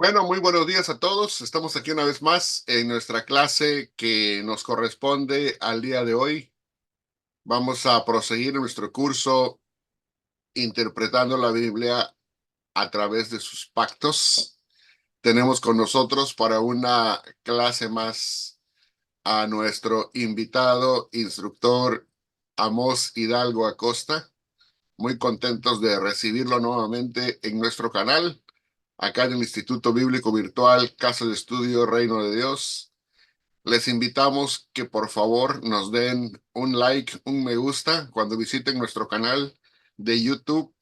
Bueno, muy buenos días a todos. Estamos aquí una vez más en nuestra clase que nos corresponde al día de hoy. Vamos a proseguir nuestro curso interpretando la Biblia a través de sus pactos. Tenemos con nosotros para una clase más a nuestro invitado, instructor Amós Hidalgo Acosta. Muy contentos de recibirlo nuevamente en nuestro canal, acá en el Instituto Bíblico Virtual Casa de Estudio Reino de Dios. Les invitamos que por favor nos den un like, un me gusta cuando visiten nuestro canal de YouTube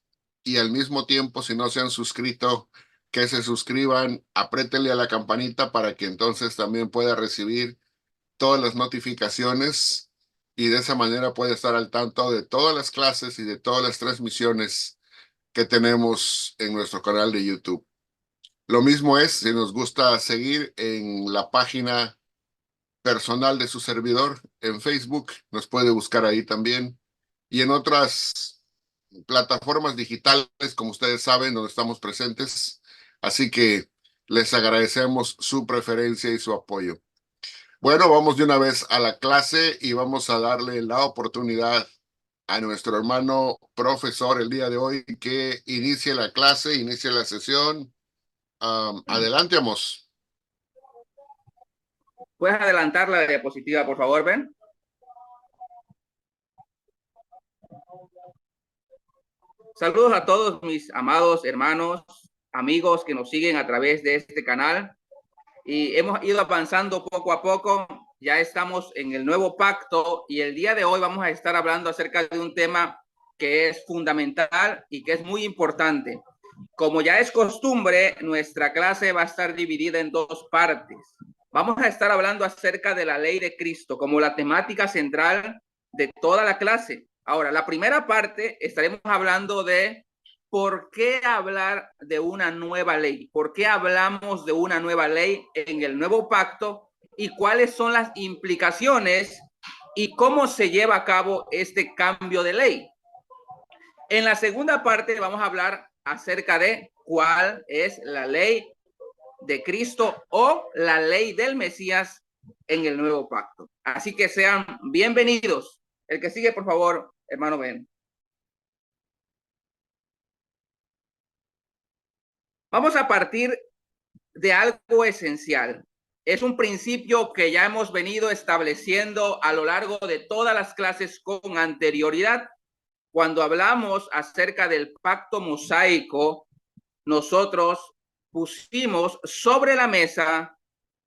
y al mismo tiempo, si no se han suscrito, que se suscriban, apriétenle a la campanita para que entonces también pueda recibir todas las notificaciones y de esa manera puede estar al tanto de todas las clases y de todas las transmisiones que tenemos en nuestro canal de YouTube. Lo mismo es si nos gusta seguir en la página personal de su servidor en Facebook, nos puede buscar ahí también, y en otras plataformas digitales, como ustedes saben, donde estamos presentes. Así que les agradecemos su preferencia y su apoyo. Bueno, vamos de una vez a la clase y vamos a darle la oportunidad a nuestro hermano profesor el día de hoy que inicie la clase, inicie la sesión. Adelante, Amos. ¿Puedes adelantar la diapositiva, por favor, Ben? Saludos a todos mis amados hermanos, amigos que nos siguen a través de este canal. Y hemos ido avanzando poco a poco. Ya estamos en el nuevo pacto y el día de hoy vamos a estar hablando acerca de un tema que es fundamental y que es muy importante. Como ya es costumbre, nuestra clase va a estar dividida en dos partes. Vamos a estar hablando acerca de la ley de Cristo como la temática central de toda la clase. Ahora, la primera parte estaremos hablando de por qué hablar de una nueva ley, por qué hablamos de una nueva ley en el nuevo pacto y cuáles son las implicaciones y cómo se lleva a cabo este cambio de ley. En la segunda parte vamos a hablar acerca de cuál es la ley de Cristo o la ley del Mesías en el nuevo pacto. Así que sean bienvenidos. El que sigue, por favor, hermano Ben. Vamos a partir de algo esencial. Es un principio que ya hemos venido estableciendo a lo largo de todas las clases con anterioridad. Cuando hablamos acerca del pacto mosaico, nosotros pusimos sobre la mesa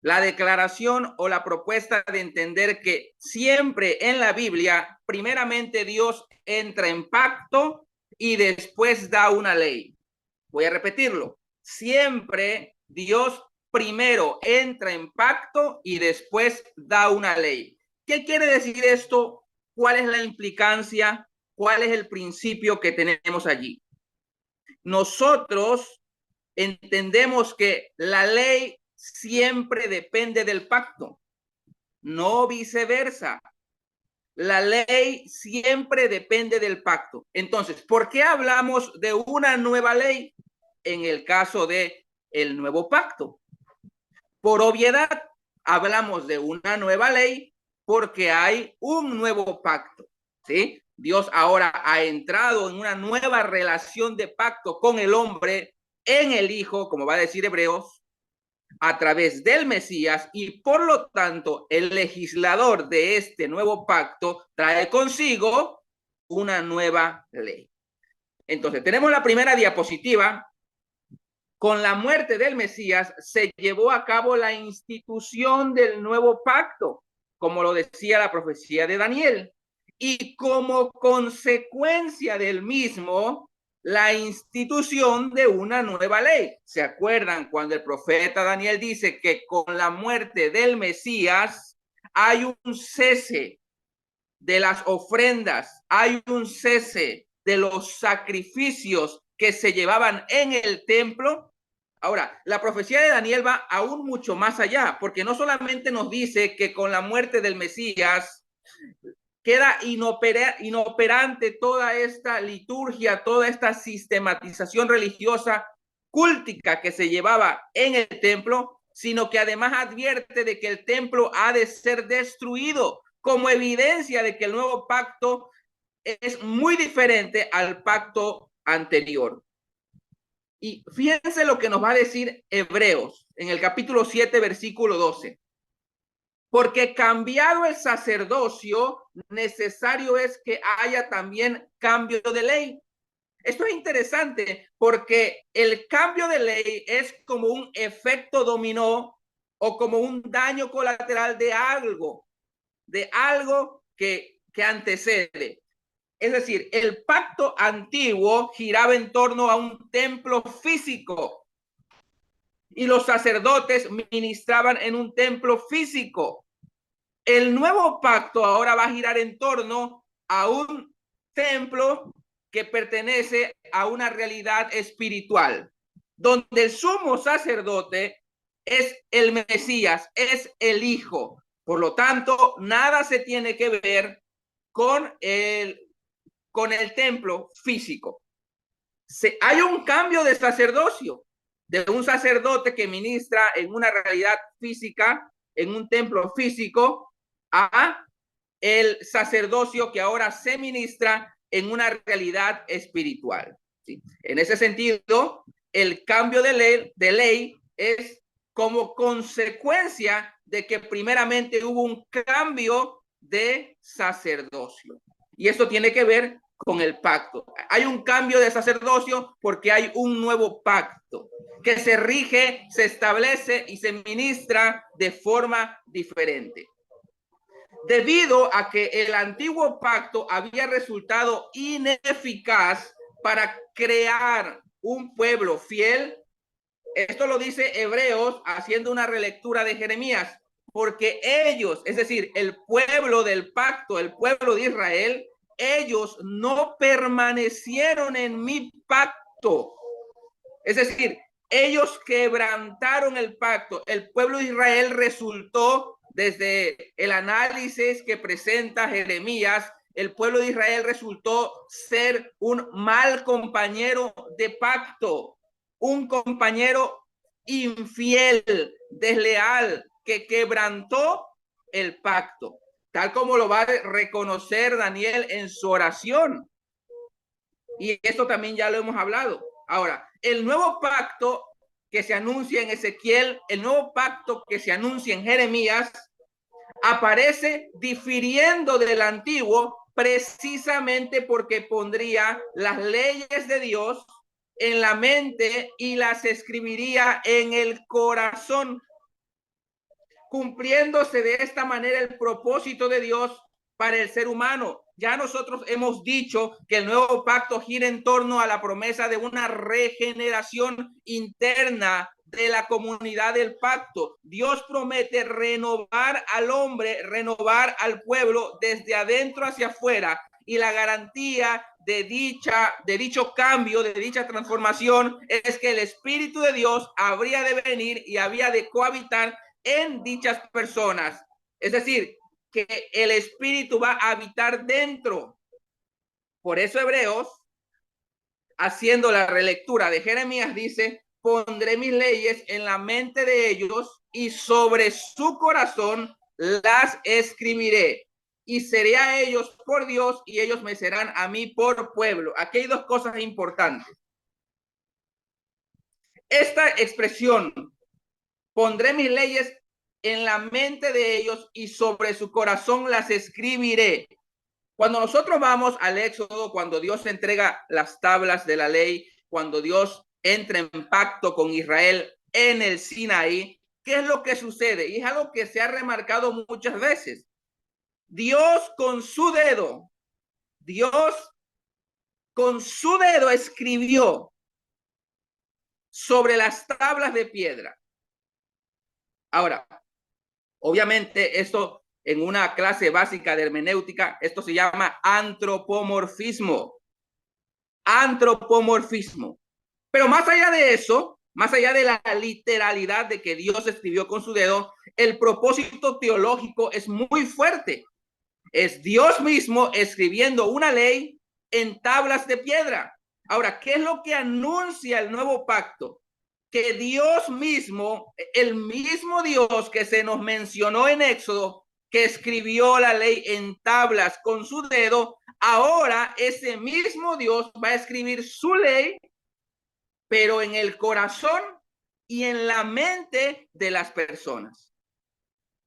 la declaración o la propuesta de entender que siempre en la Biblia, primeramente Dios entra en pacto y después da una ley. Voy a repetirlo. Siempre Dios primero entra en pacto y después da una ley. ¿Qué quiere decir esto? ¿Cuál es la implicancia? ¿Cuál es el principio que tenemos allí? Nosotros entendemos que la ley siempre depende del pacto, no viceversa. La ley siempre depende del pacto. Entonces, ¿por qué hablamos de una nueva ley en el caso de el nuevo pacto? Por obviedad, hablamos de una nueva ley porque hay un nuevo pacto, ¿sí? Dios ahora ha entrado en una nueva relación de pacto con el hombre en el Hijo, como va a decir Hebreos, a través del Mesías, y por lo tanto el legislador de este nuevo pacto trae consigo una nueva ley. Entonces, tenemos la primera diapositiva. Con la muerte del Mesías se llevó a cabo la institución del nuevo pacto, como lo decía la profecía de Daniel, y como consecuencia del mismo, la institución de una nueva ley. ¿Se acuerdan cuando el profeta Daniel dice que con la muerte del Mesías hay un cese de las ofrendas, hay un cese de los sacrificios que se llevaban en el templo? Ahora, la profecía de Daniel va aún mucho más allá, porque no solamente nos dice que con la muerte del Mesías queda inoperante toda esta liturgia, toda esta sistematización religiosa cúltica que se llevaba en el templo, sino que además advierte de que el templo ha de ser destruido como evidencia de que el nuevo pacto es muy diferente al pacto anterior. Y fíjense lo que nos va a decir Hebreos en el capítulo 7, versículo 12. Porque cambiado el sacerdocio, necesario es que haya también cambio de ley. Esto es interesante porque el cambio de ley es como un efecto dominó o como un daño colateral de algo que antecede. Es decir, el pacto antiguo giraba en torno a un templo físico y los sacerdotes ministraban en un templo físico. El nuevo pacto ahora va a girar en torno a un templo que pertenece a una realidad espiritual, donde el sumo sacerdote es el Mesías, es el Hijo. Por lo tanto, nada se tiene que ver con el templo físico. Hay un cambio de sacerdocio, de un sacerdote que ministra en una realidad física, en un templo físico, a el sacerdocio que ahora se ministra en una realidad espiritual. ¿Sí? En ese sentido, el cambio de ley es como consecuencia de que primeramente hubo un cambio de sacerdocio. Y esto tiene que ver con el pacto. Hay un cambio de sacerdocio porque hay un nuevo pacto que se rige, se establece y se ministra de forma diferente. Debido a que el antiguo pacto había resultado ineficaz para crear un pueblo fiel, esto lo dice Hebreos haciendo una relectura de Jeremías, porque ellos, es decir, el pueblo del pacto, el pueblo de Israel, ellos no permanecieron en mi pacto. Es decir, ellos quebrantaron el pacto. El pueblo de Israel resultó, desde el análisis que presenta Jeremías, el pueblo de Israel resultó ser un mal compañero de pacto, un compañero infiel, desleal, que quebrantó el pacto, tal como lo va a reconocer Daniel en su oración. Y esto también ya lo hemos hablado. Ahora, el nuevo pacto que se anuncia en Ezequiel, el nuevo pacto que se anuncia en Jeremías, aparece difiriendo del antiguo precisamente porque pondría las leyes de Dios en la mente y las escribiría en el corazón, cumpliéndose de esta manera el propósito de Dios para el ser humano. Ya nosotros hemos dicho que el nuevo pacto gira en torno a la promesa de una regeneración interna de la comunidad del pacto. Dios promete renovar al hombre, renovar al pueblo desde adentro hacia afuera, y la garantía de dicho cambio, de dicha transformación, es que el Espíritu de Dios habría de venir y había de cohabitar en dichas personas. Es decir, que el Espíritu va a habitar dentro. Por eso Hebreos, haciendo la relectura de Jeremías, dice: pondré mis leyes en la mente de ellos y sobre su corazón las escribiré. Y seré a ellos por Dios y ellos me serán a mí por pueblo. Aquí hay dos cosas importantes. Esta expresión, pondré mis leyes en la mente de ellos y sobre su corazón las escribiré. Cuando nosotros vamos al Éxodo, cuando Dios entrega las tablas de la ley, cuando Dios entra en pacto con Israel en el Sinaí, ¿qué es lo que sucede? Y es algo que se ha remarcado muchas veces. Dios con su dedo escribió sobre las tablas de piedra. Ahora, obviamente esto en una clase básica de hermenéutica, esto se llama antropomorfismo. Antropomorfismo. Pero más allá de eso, más allá de la literalidad de que Dios escribió con su dedo, el propósito teológico es muy fuerte. Es Dios mismo escribiendo una ley en tablas de piedra. Ahora, ¿qué es lo que anuncia el nuevo pacto? que Dios mismo, el mismo Dios que se nos mencionó en Éxodo, que escribió la ley en tablas con su dedo, ahora ese mismo Dios va a escribir su ley, pero en el corazón y en la mente de las personas.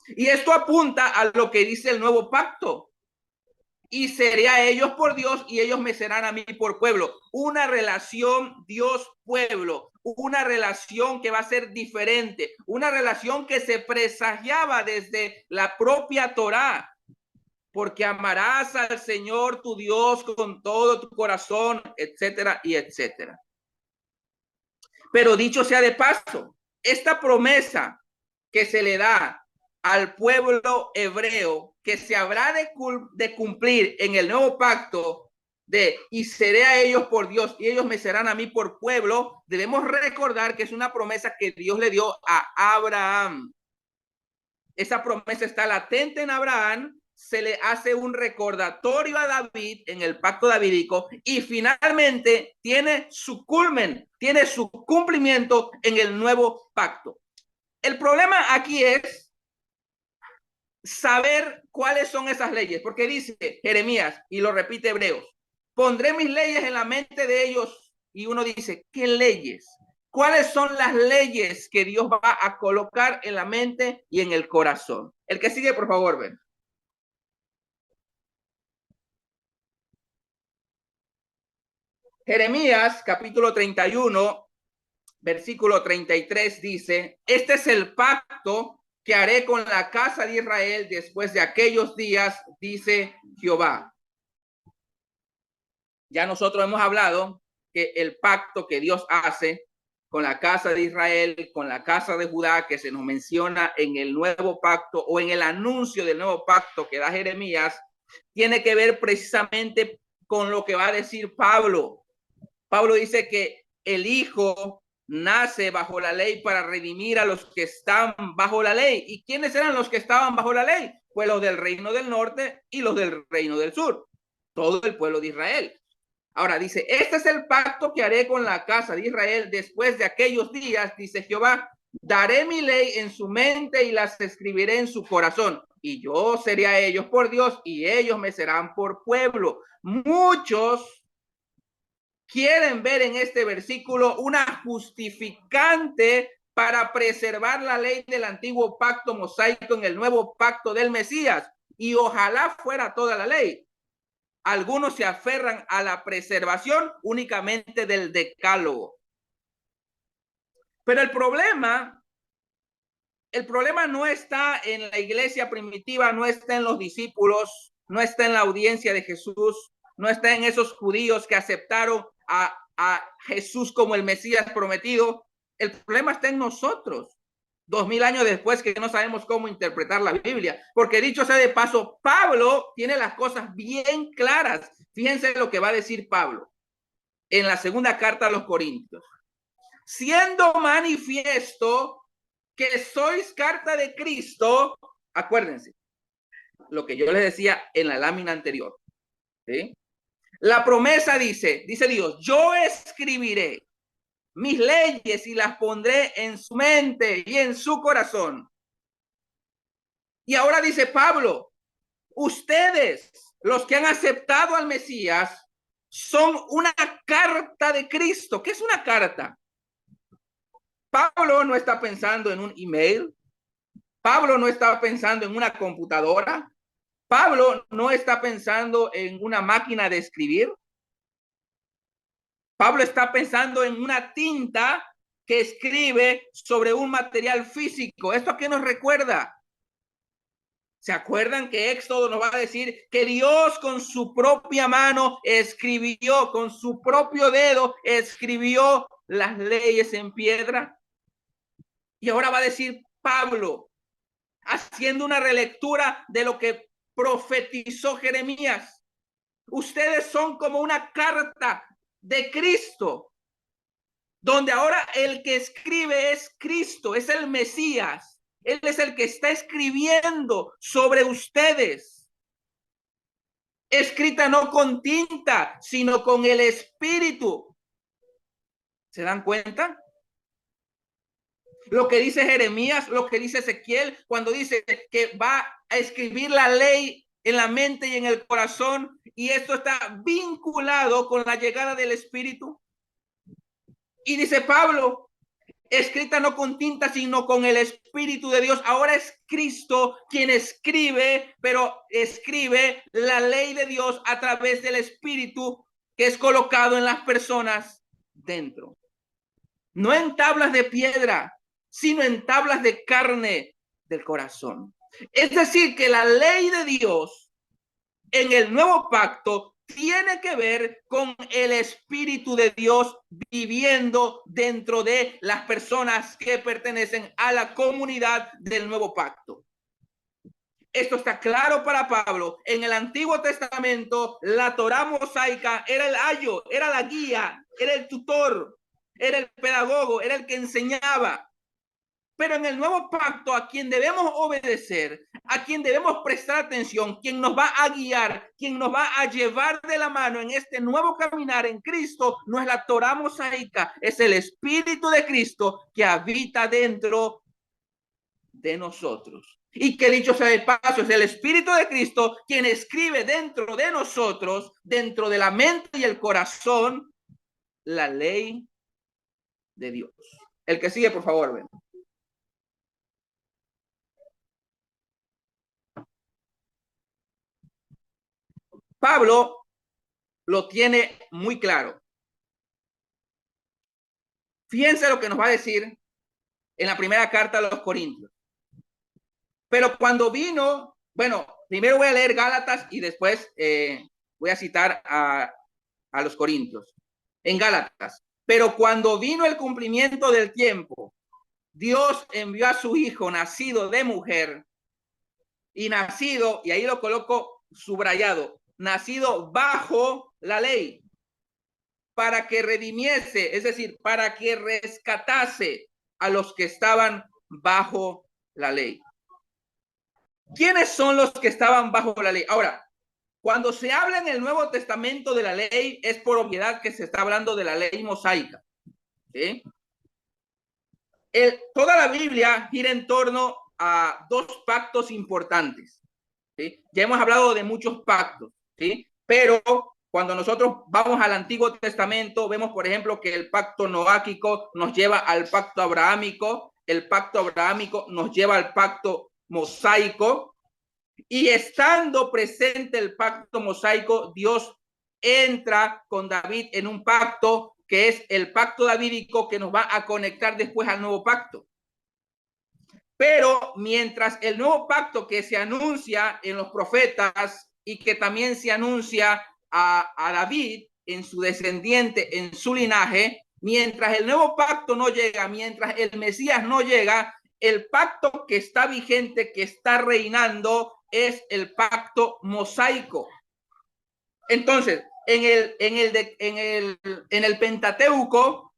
Y esto apunta a lo que dice el nuevo pacto. Y seré a ellos por Dios y ellos me serán a mí por pueblo. Una relación Dios-pueblo, una relación que va a ser diferente, una relación que se presagiaba desde la propia Torá, porque amarás al Señor tu Dios con todo tu corazón, etcétera y etcétera. Pero dicho sea de paso, esta promesa que se le da al pueblo hebreo, que se habrá de cumplir en el nuevo pacto, y seré a ellos por Dios y ellos me serán a mí por pueblo, debemos recordar que es una promesa que Dios le dio a Abraham. Esa promesa está latente en Abraham, se le hace un recordatorio a David en el pacto davídico y finalmente tiene su culmen, tiene su cumplimiento en el nuevo pacto. El problema aquí es saber cuáles son esas leyes, porque dice Jeremías, y lo repite Hebreos, pondré mis leyes en la mente de ellos, y uno dice, ¿qué leyes? ¿Cuáles son las leyes que Dios va a colocar en la mente y en el corazón? El que sigue, por favor, ven. Jeremías, capítulo 31, versículo 33 dice, este es el pacto que haré con la casa de Israel después de aquellos días, dice Jehová. Ya nosotros hemos hablado que el pacto que Dios hace con la casa de Israel, con la casa de Judá, que se nos menciona en el nuevo pacto o en el anuncio del nuevo pacto que da Jeremías, tiene que ver precisamente con lo que va a decir Pablo. Pablo dice que el Hijo nace bajo la ley para redimir a los que están bajo la ley. ¿Y quiénes eran los que estaban bajo la ley? Pues los del reino del norte y los del reino del sur, todo el pueblo de Israel. Ahora dice, este es el pacto que haré con la casa de Israel después de aquellos días, dice Jehová, daré mi ley en su mente y las escribiré en su corazón. Y yo seré a ellos por Dios y ellos me serán por pueblo. Muchos quieren ver en este versículo una justificante para preservar la ley del antiguo pacto mosaico en el nuevo pacto del Mesías. Y ojalá fuera toda la ley. Algunos se aferran a la preservación únicamente del decálogo. Pero el problema no está en la iglesia primitiva, no está en los discípulos, no está en la audiencia de Jesús, no está en esos judíos que aceptaron a Jesús como el Mesías prometido. El problema está en nosotros. 2000 años después que no sabemos cómo interpretar la Biblia, porque dicho sea de paso, Pablo tiene las cosas bien claras. Fíjense lo que va a decir Pablo en la segunda carta a los Corintios. Siendo manifiesto que sois carta de Cristo, acuérdense lo que yo les decía en la lámina anterior, ¿sí? La promesa dice Dios, yo escribiré mis leyes y las pondré en su mente y en su corazón. Y ahora dice Pablo, ustedes, los que han aceptado al Mesías, son una carta de Cristo. ¿Qué es una carta? Pablo no está pensando en un email. Pablo no está pensando en una computadora. Pablo no está pensando en una máquina de escribir. Pablo está pensando en una tinta que escribe sobre un material físico. ¿Esto a qué nos recuerda? ¿Se acuerdan que Éxodo nos va a decir que Dios con su propia mano escribió, con su propio dedo escribió las leyes en piedra? Y ahora va a decir Pablo, haciendo una relectura de lo que profetizó Jeremías. Ustedes son como una carta de Cristo, donde ahora el que escribe es Cristo, es el Mesías. Él es el que está escribiendo sobre ustedes. Escrita no con tinta, sino con el Espíritu. ¿Se dan cuenta? Lo que dice Jeremías, lo que dice Ezequiel, cuando dice que va a escribir la ley en la mente y en el corazón, y esto está vinculado con la llegada del Espíritu. Y dice Pablo, escrita no con tinta, sino con el Espíritu de Dios. Ahora es Cristo quien escribe, pero escribe la ley de Dios a través del Espíritu que es colocado en las personas dentro. No en tablas de piedra, sino en tablas de carne del corazón. Es decir, que la ley de Dios en el nuevo pacto tiene que ver con el Espíritu de Dios viviendo dentro de las personas que pertenecen a la comunidad del nuevo pacto. Esto está claro para Pablo. En el Antiguo Testamento, la Torá mosaica era el ayo, era la guía, era el tutor, era el pedagogo, era el que enseñaba. Pero en el nuevo pacto, a quien debemos obedecer, a quien debemos prestar atención, quien nos va a guiar, quien nos va a llevar de la mano en este nuevo caminar en Cristo, no es la Torá mosaica, es el Espíritu de Cristo que habita dentro de nosotros. Y que dicho sea de paso, es el Espíritu de Cristo quien escribe dentro de nosotros, dentro de la mente y el corazón, la ley de Dios. El que sigue, por favor, ven. Pablo lo tiene muy claro. Fíjense lo que nos va a decir en la primera carta a los Corintios. Pero cuando vino, bueno, primero voy a leer Gálatas y después voy a citar a los Corintios. En Gálatas. Pero cuando vino el cumplimiento del tiempo, Dios envió a su hijo nacido de mujer y nacido, y ahí lo coloco subrayado, nacido bajo la ley, para que redimiese, es decir, para que rescatase a los que estaban bajo la ley. ¿Quiénes son los que estaban bajo la ley? Ahora, cuando se habla en el Nuevo Testamento de la ley, es por obviedad que se está hablando de la ley mosaica. ¿Sí? Toda la Biblia gira en torno a dos pactos importantes. ¿Sí? Ya hemos hablado de muchos pactos, ¿sí? Pero cuando nosotros vamos al Antiguo Testamento, vemos, por ejemplo, que el pacto noáquico nos lleva al pacto abrahámico, el pacto abrahámico nos lleva al pacto mosaico, y estando presente el pacto mosaico, Dios entra con David en un pacto que es el pacto davídico que nos va a conectar después al nuevo pacto. Pero mientras el nuevo pacto que se anuncia en los profetas y que también se anuncia a David en su descendiente, en su linaje, mientras el nuevo pacto no llega, mientras el Mesías no llega, el pacto que está vigente, que está reinando, es el pacto mosaico. Entonces, en el Pentateuco,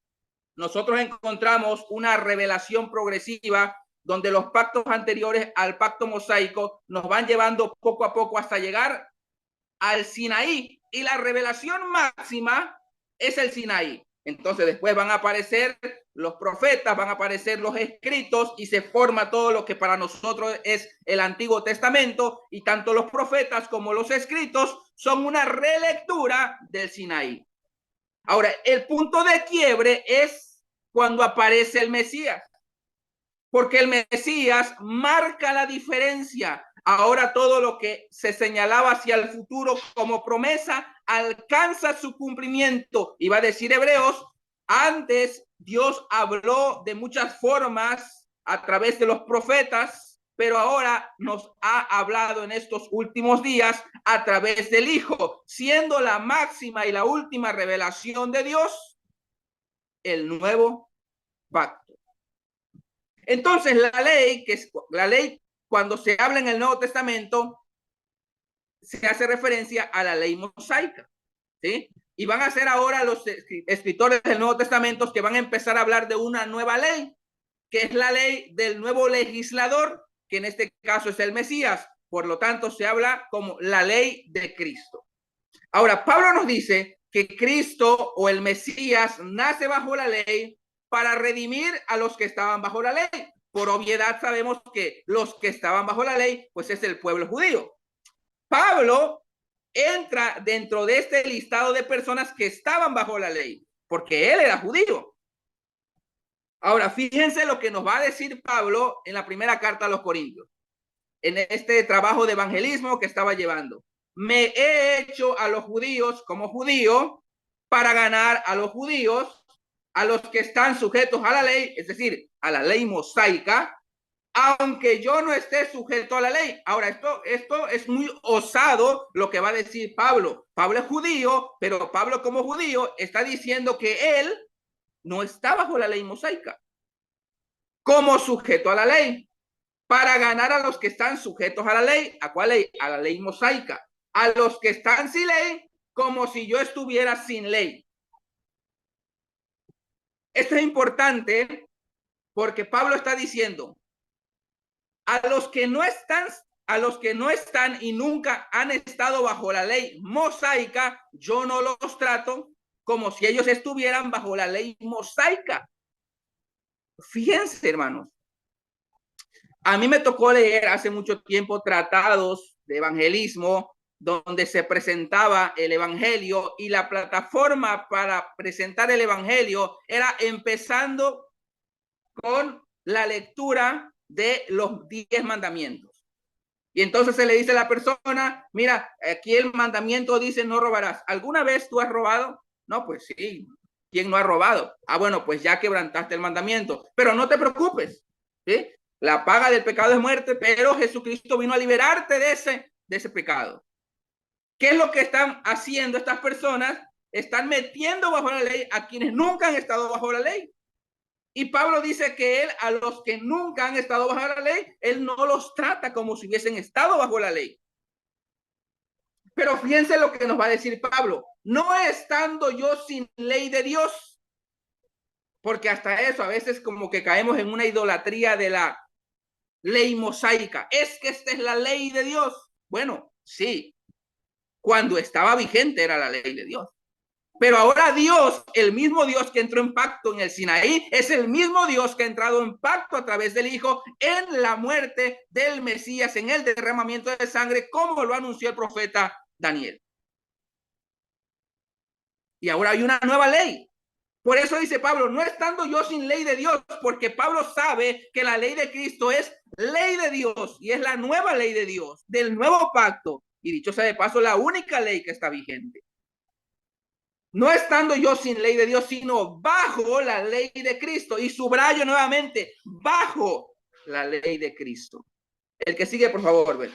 nosotros encontramos una revelación progresiva donde los pactos anteriores al pacto mosaico nos van llevando poco a poco hasta llegar al Sinaí, y la revelación máxima es el Sinaí. Entonces después van a aparecer los profetas, van a aparecer los escritos y se forma todo lo que para nosotros es el Antiguo Testamento, y tanto los profetas como los escritos son una relectura del Sinaí. Ahora, el punto de quiebre es cuando aparece el Mesías, porque el Mesías marca la diferencia. Ahora todo lo que se señalaba hacia el futuro como promesa alcanza su cumplimiento. Y va a decir Hebreos, antes Dios habló de muchas formas a través de los profetas, pero ahora nos ha hablado en estos últimos días a través del Hijo, siendo la máxima y la última revelación de Dios el nuevo pacto. Entonces, la ley, cuando se habla en el Nuevo Testamento, se hace referencia a la ley mosaica, ¿sí? Y van a ser ahora los escritores del Nuevo Testamento que van a empezar a hablar de una nueva ley, que es la ley del nuevo legislador, que en este caso es el Mesías. Por lo tanto, se habla como la ley de Cristo. Ahora, Pablo nos dice que Cristo o el Mesías nace bajo la ley, para redimir a los que estaban bajo la ley. Por obviedad sabemos que los que estaban bajo la ley, pues es el pueblo judío. Pablo entra dentro de este listado de personas que estaban bajo la ley, porque él era judío. Ahora, fíjense lo que nos va a decir Pablo en la primera carta a los Corintios, en este trabajo de evangelismo que estaba llevando. Me he hecho a los judíos como judío para ganar a los judíos, a los que están sujetos a la ley, es decir, a la ley mosaica, aunque yo no esté sujeto a la ley. Ahora, esto es muy osado lo que va a decir Pablo. Pablo es judío, pero Pablo como judío está diciendo que él no está bajo la ley mosaica, como sujeto a la ley, para ganar a los que están sujetos a la ley. ¿A cuál ley? A la ley mosaica. A los que están sin ley, como si yo estuviera sin ley. Esto es importante porque Pablo está diciendo, a los que no están y nunca han estado bajo la ley mosaica, yo no los trato como si ellos estuvieran bajo la ley mosaica. Fíjense, hermanos, a mí me tocó leer hace mucho tiempo tratados de evangelismo donde se presentaba el evangelio, y la plataforma para presentar el evangelio era empezando con la lectura de los 10 mandamientos. Y entonces se le dice a la persona, mira, aquí el mandamiento dice no robarás. ¿Alguna vez tú has robado? No, pues sí. ¿Quién no ha robado? Ah, bueno, pues ya quebrantaste el mandamiento. Pero no te preocupes, ¿sí? La paga del pecado es muerte, pero Jesucristo vino a liberarte de ese pecado. ¿Qué es lo que están haciendo estas personas? Están metiendo bajo la ley a quienes nunca han estado bajo la ley. Y Pablo dice que él, a los que nunca han estado bajo la ley, él no los trata como si hubiesen estado bajo la ley. Pero fíjense lo que nos va a decir Pablo. No estando yo sin ley de Dios, porque hasta eso a veces como que caemos en una idolatría de la ley mosaica. Es que esta es la ley de Dios. Bueno, sí, cuando estaba vigente era la ley de Dios. Pero ahora Dios, el mismo Dios que entró en pacto en el Sinaí, es el mismo Dios que ha entrado en pacto a través del Hijo en la muerte del Mesías, en el derramamiento de sangre, como lo anunció el profeta Daniel. Y ahora hay una nueva ley. Por eso dice Pablo, no estando yo sin ley de Dios, porque Pablo sabe que la ley de Cristo es ley de Dios y es la nueva ley de Dios, del nuevo pacto. Y dicho sea de paso, la única ley que está vigente. No estando yo sin ley de Dios, sino bajo la ley de Cristo. Y subrayo nuevamente, bajo la ley de Cristo. El que sigue, por favor, ven.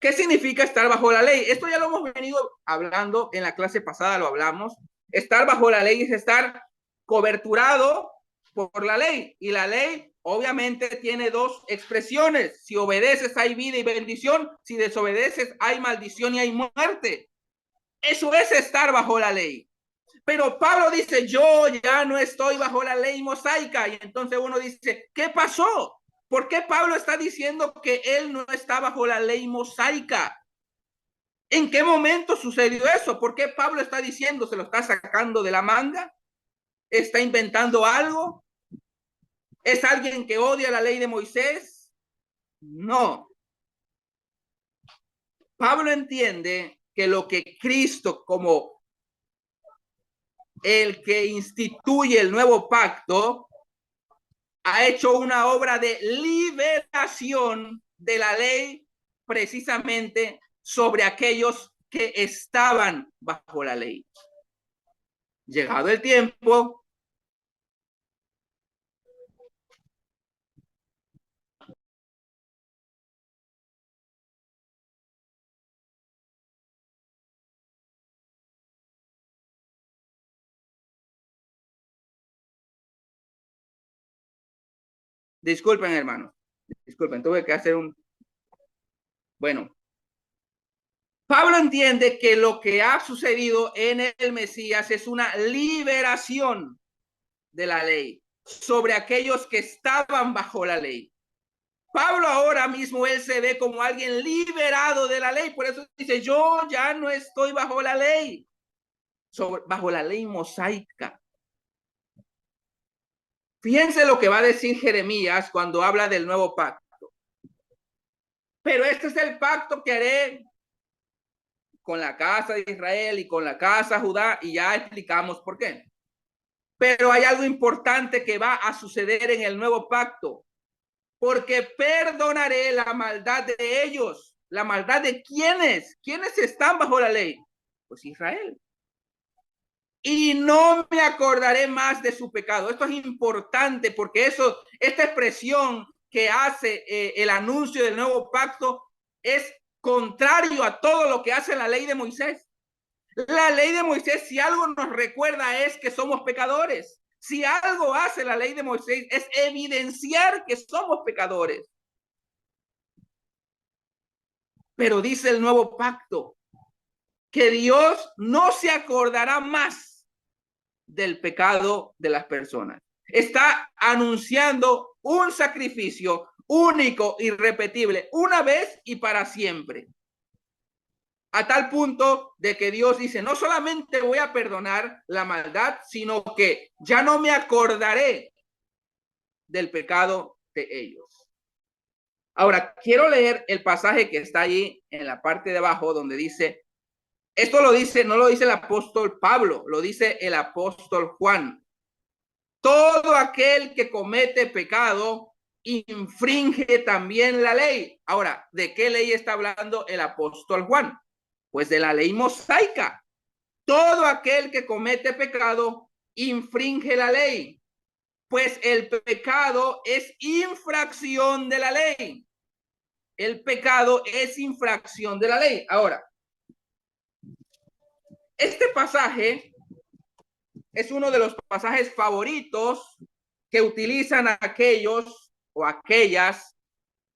¿Qué significa estar bajo la ley? Esto ya lo hemos venido hablando en la clase pasada, lo hablamos. Estar bajo la ley es estar coberturado por la ley. Y la ley obviamente tiene dos expresiones. Si obedeces hay vida y bendición. Si desobedeces hay maldición y hay muerte. Eso es estar bajo la ley. Pero Pablo dice, yo ya no estoy bajo la ley mosaica. Y entonces uno dice, ¿qué pasó? ¿Por qué Pablo está diciendo que él no está bajo la ley mosaica? ¿En qué momento sucedió eso? ¿Por qué Pablo está diciendo, se lo está sacando de la manga? ¿Está inventando algo? ¿Es alguien que odia la ley de Moisés? No. Pablo entiende que lo que Cristo, como el que instituye el nuevo pacto, ha hecho una obra de liberación de la ley precisamente sobre aquellos que estaban bajo la ley. Llegado el tiempo, disculpen, hermanos, disculpen, tuve que hacer un... Bueno, Pablo entiende que lo que ha sucedido en el Mesías es una liberación de la ley sobre aquellos que estaban bajo la ley. Pablo ahora mismo, él se ve como alguien liberado de la ley. Por eso dice, yo ya no estoy bajo la ley. bajo la ley mosaica. Fíjense lo que va a decir Jeremías cuando habla del nuevo pacto. Pero este es el pacto que haré con la casa de Israel y con la casa de Judá, y ya explicamos por qué. Pero hay algo importante que va a suceder en el nuevo pacto, porque perdonaré la maldad de ellos. ¿La maldad de quiénes? ¿Quiénes están bajo la ley? Pues Israel. Y no me acordaré más de su pecado. Esto es importante porque esta expresión que hace el anuncio del nuevo pacto es contrario a todo lo que hace la ley de Moisés. La ley de Moisés, si algo nos recuerda, es que somos pecadores. Si algo hace la ley de Moisés, es evidenciar que somos pecadores. Pero dice el nuevo pacto que Dios no se acordará más del pecado de las personas. Está anunciando un sacrificio único, irrepetible, una vez y para siempre. A tal punto de que Dios dice, no solamente voy a perdonar la maldad, sino que ya no me acordaré del pecado de ellos. Ahora, quiero leer el pasaje que está allí en la parte de abajo donde dice, esto lo dice, no lo dice el apóstol Pablo, lo dice el apóstol Juan. Todo aquel que comete pecado infringe también la ley. Ahora, ¿de qué ley está hablando el apóstol Juan? Pues de la ley mosaica. Todo aquel que comete pecado infringe la ley, pues el pecado es infracción de la ley. El pecado es infracción de la ley. Ahora, este pasaje es uno de los pasajes favoritos que utilizan aquellos o aquellas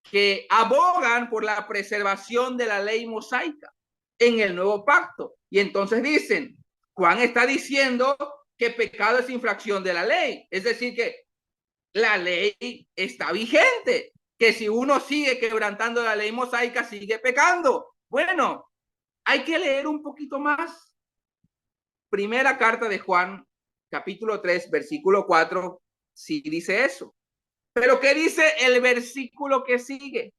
que abogan por la preservación de la ley mosaica en el nuevo pacto. Y entonces dicen, Juan está diciendo que pecado es infracción de la ley. Es decir, que la ley está vigente, que si uno sigue quebrantando la ley mosaica, sigue pecando. Bueno, hay que leer un poquito más. Primera carta de Juan, capítulo 3, versículo 4, sí dice eso. Pero ¿qué dice el versículo que sigue?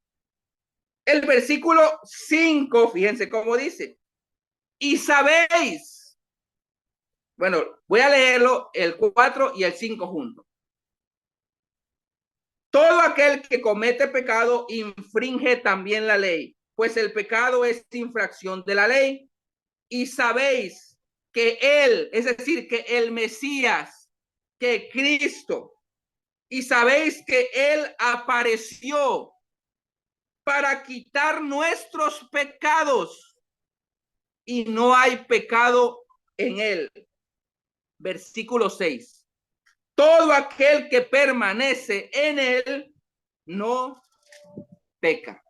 El versículo 5, fíjense cómo dice. Y sabéis. Bueno, voy a leerlo el 4 y el 5 juntos. Todo aquel que comete pecado infringe también la ley, pues el pecado es infracción de la ley. Y sabéis que él, es decir, que el Mesías, que Cristo, y sabéis que él apareció para quitar nuestros pecados y no hay pecado en él. Versículo 6. Todo aquel que permanece en él no peca.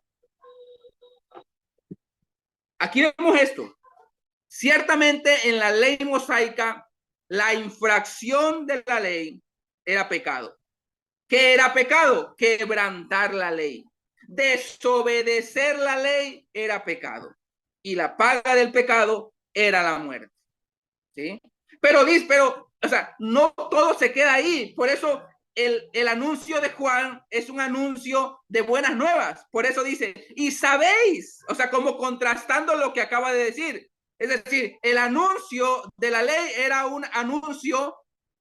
Aquí vemos esto. Ciertamente en la ley mosaica, la infracción de la ley era pecado. ¿Qué era pecado? Quebrantar la ley. Desobedecer la ley era pecado. Y la paga del pecado era la muerte. ¿Sí? Pero, o sea, no todo se queda ahí. Por eso el anuncio de Juan es un anuncio de buenas nuevas. Por eso dice, y sabéis, o sea, como contrastando lo que acaba de decir. Es decir, el anuncio de la ley era un anuncio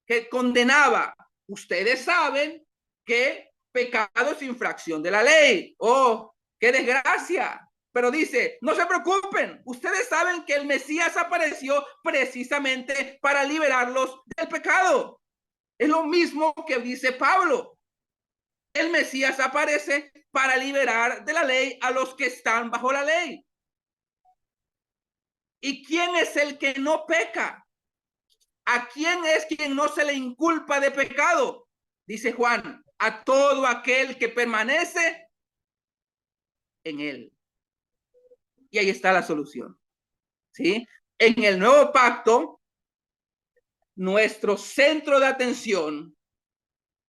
que condenaba. Ustedes saben que pecado es infracción de la ley. Oh, qué desgracia. Pero dice, no se preocupen, ustedes saben que el Mesías apareció precisamente para liberarlos del pecado. Es lo mismo que dice Pablo. El Mesías aparece para liberar de la ley a los que están bajo la ley. ¿Y quién es el que no peca? ¿A quién es quien no se le inculpa de pecado? Dice Juan, a todo aquel que permanece en él. Y ahí está la solución. ¿Sí? En el nuevo pacto, nuestro centro de atención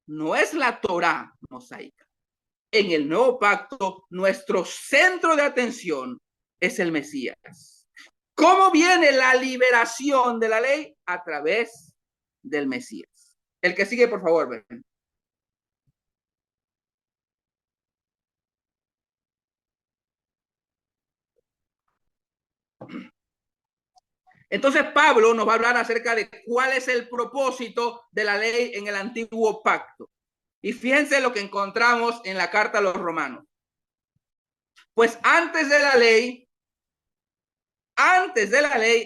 no es la Torá mosaica. En el nuevo pacto, nuestro centro de atención es el Mesías. ¿Cómo viene la liberación de la ley? A través del Mesías. El que sigue, por favor, ven. Entonces Pablo nos va a hablar acerca de cuál es el propósito de la ley en el antiguo pacto. Y fíjense lo que encontramos en la carta a los romanos. Pues antes de la ley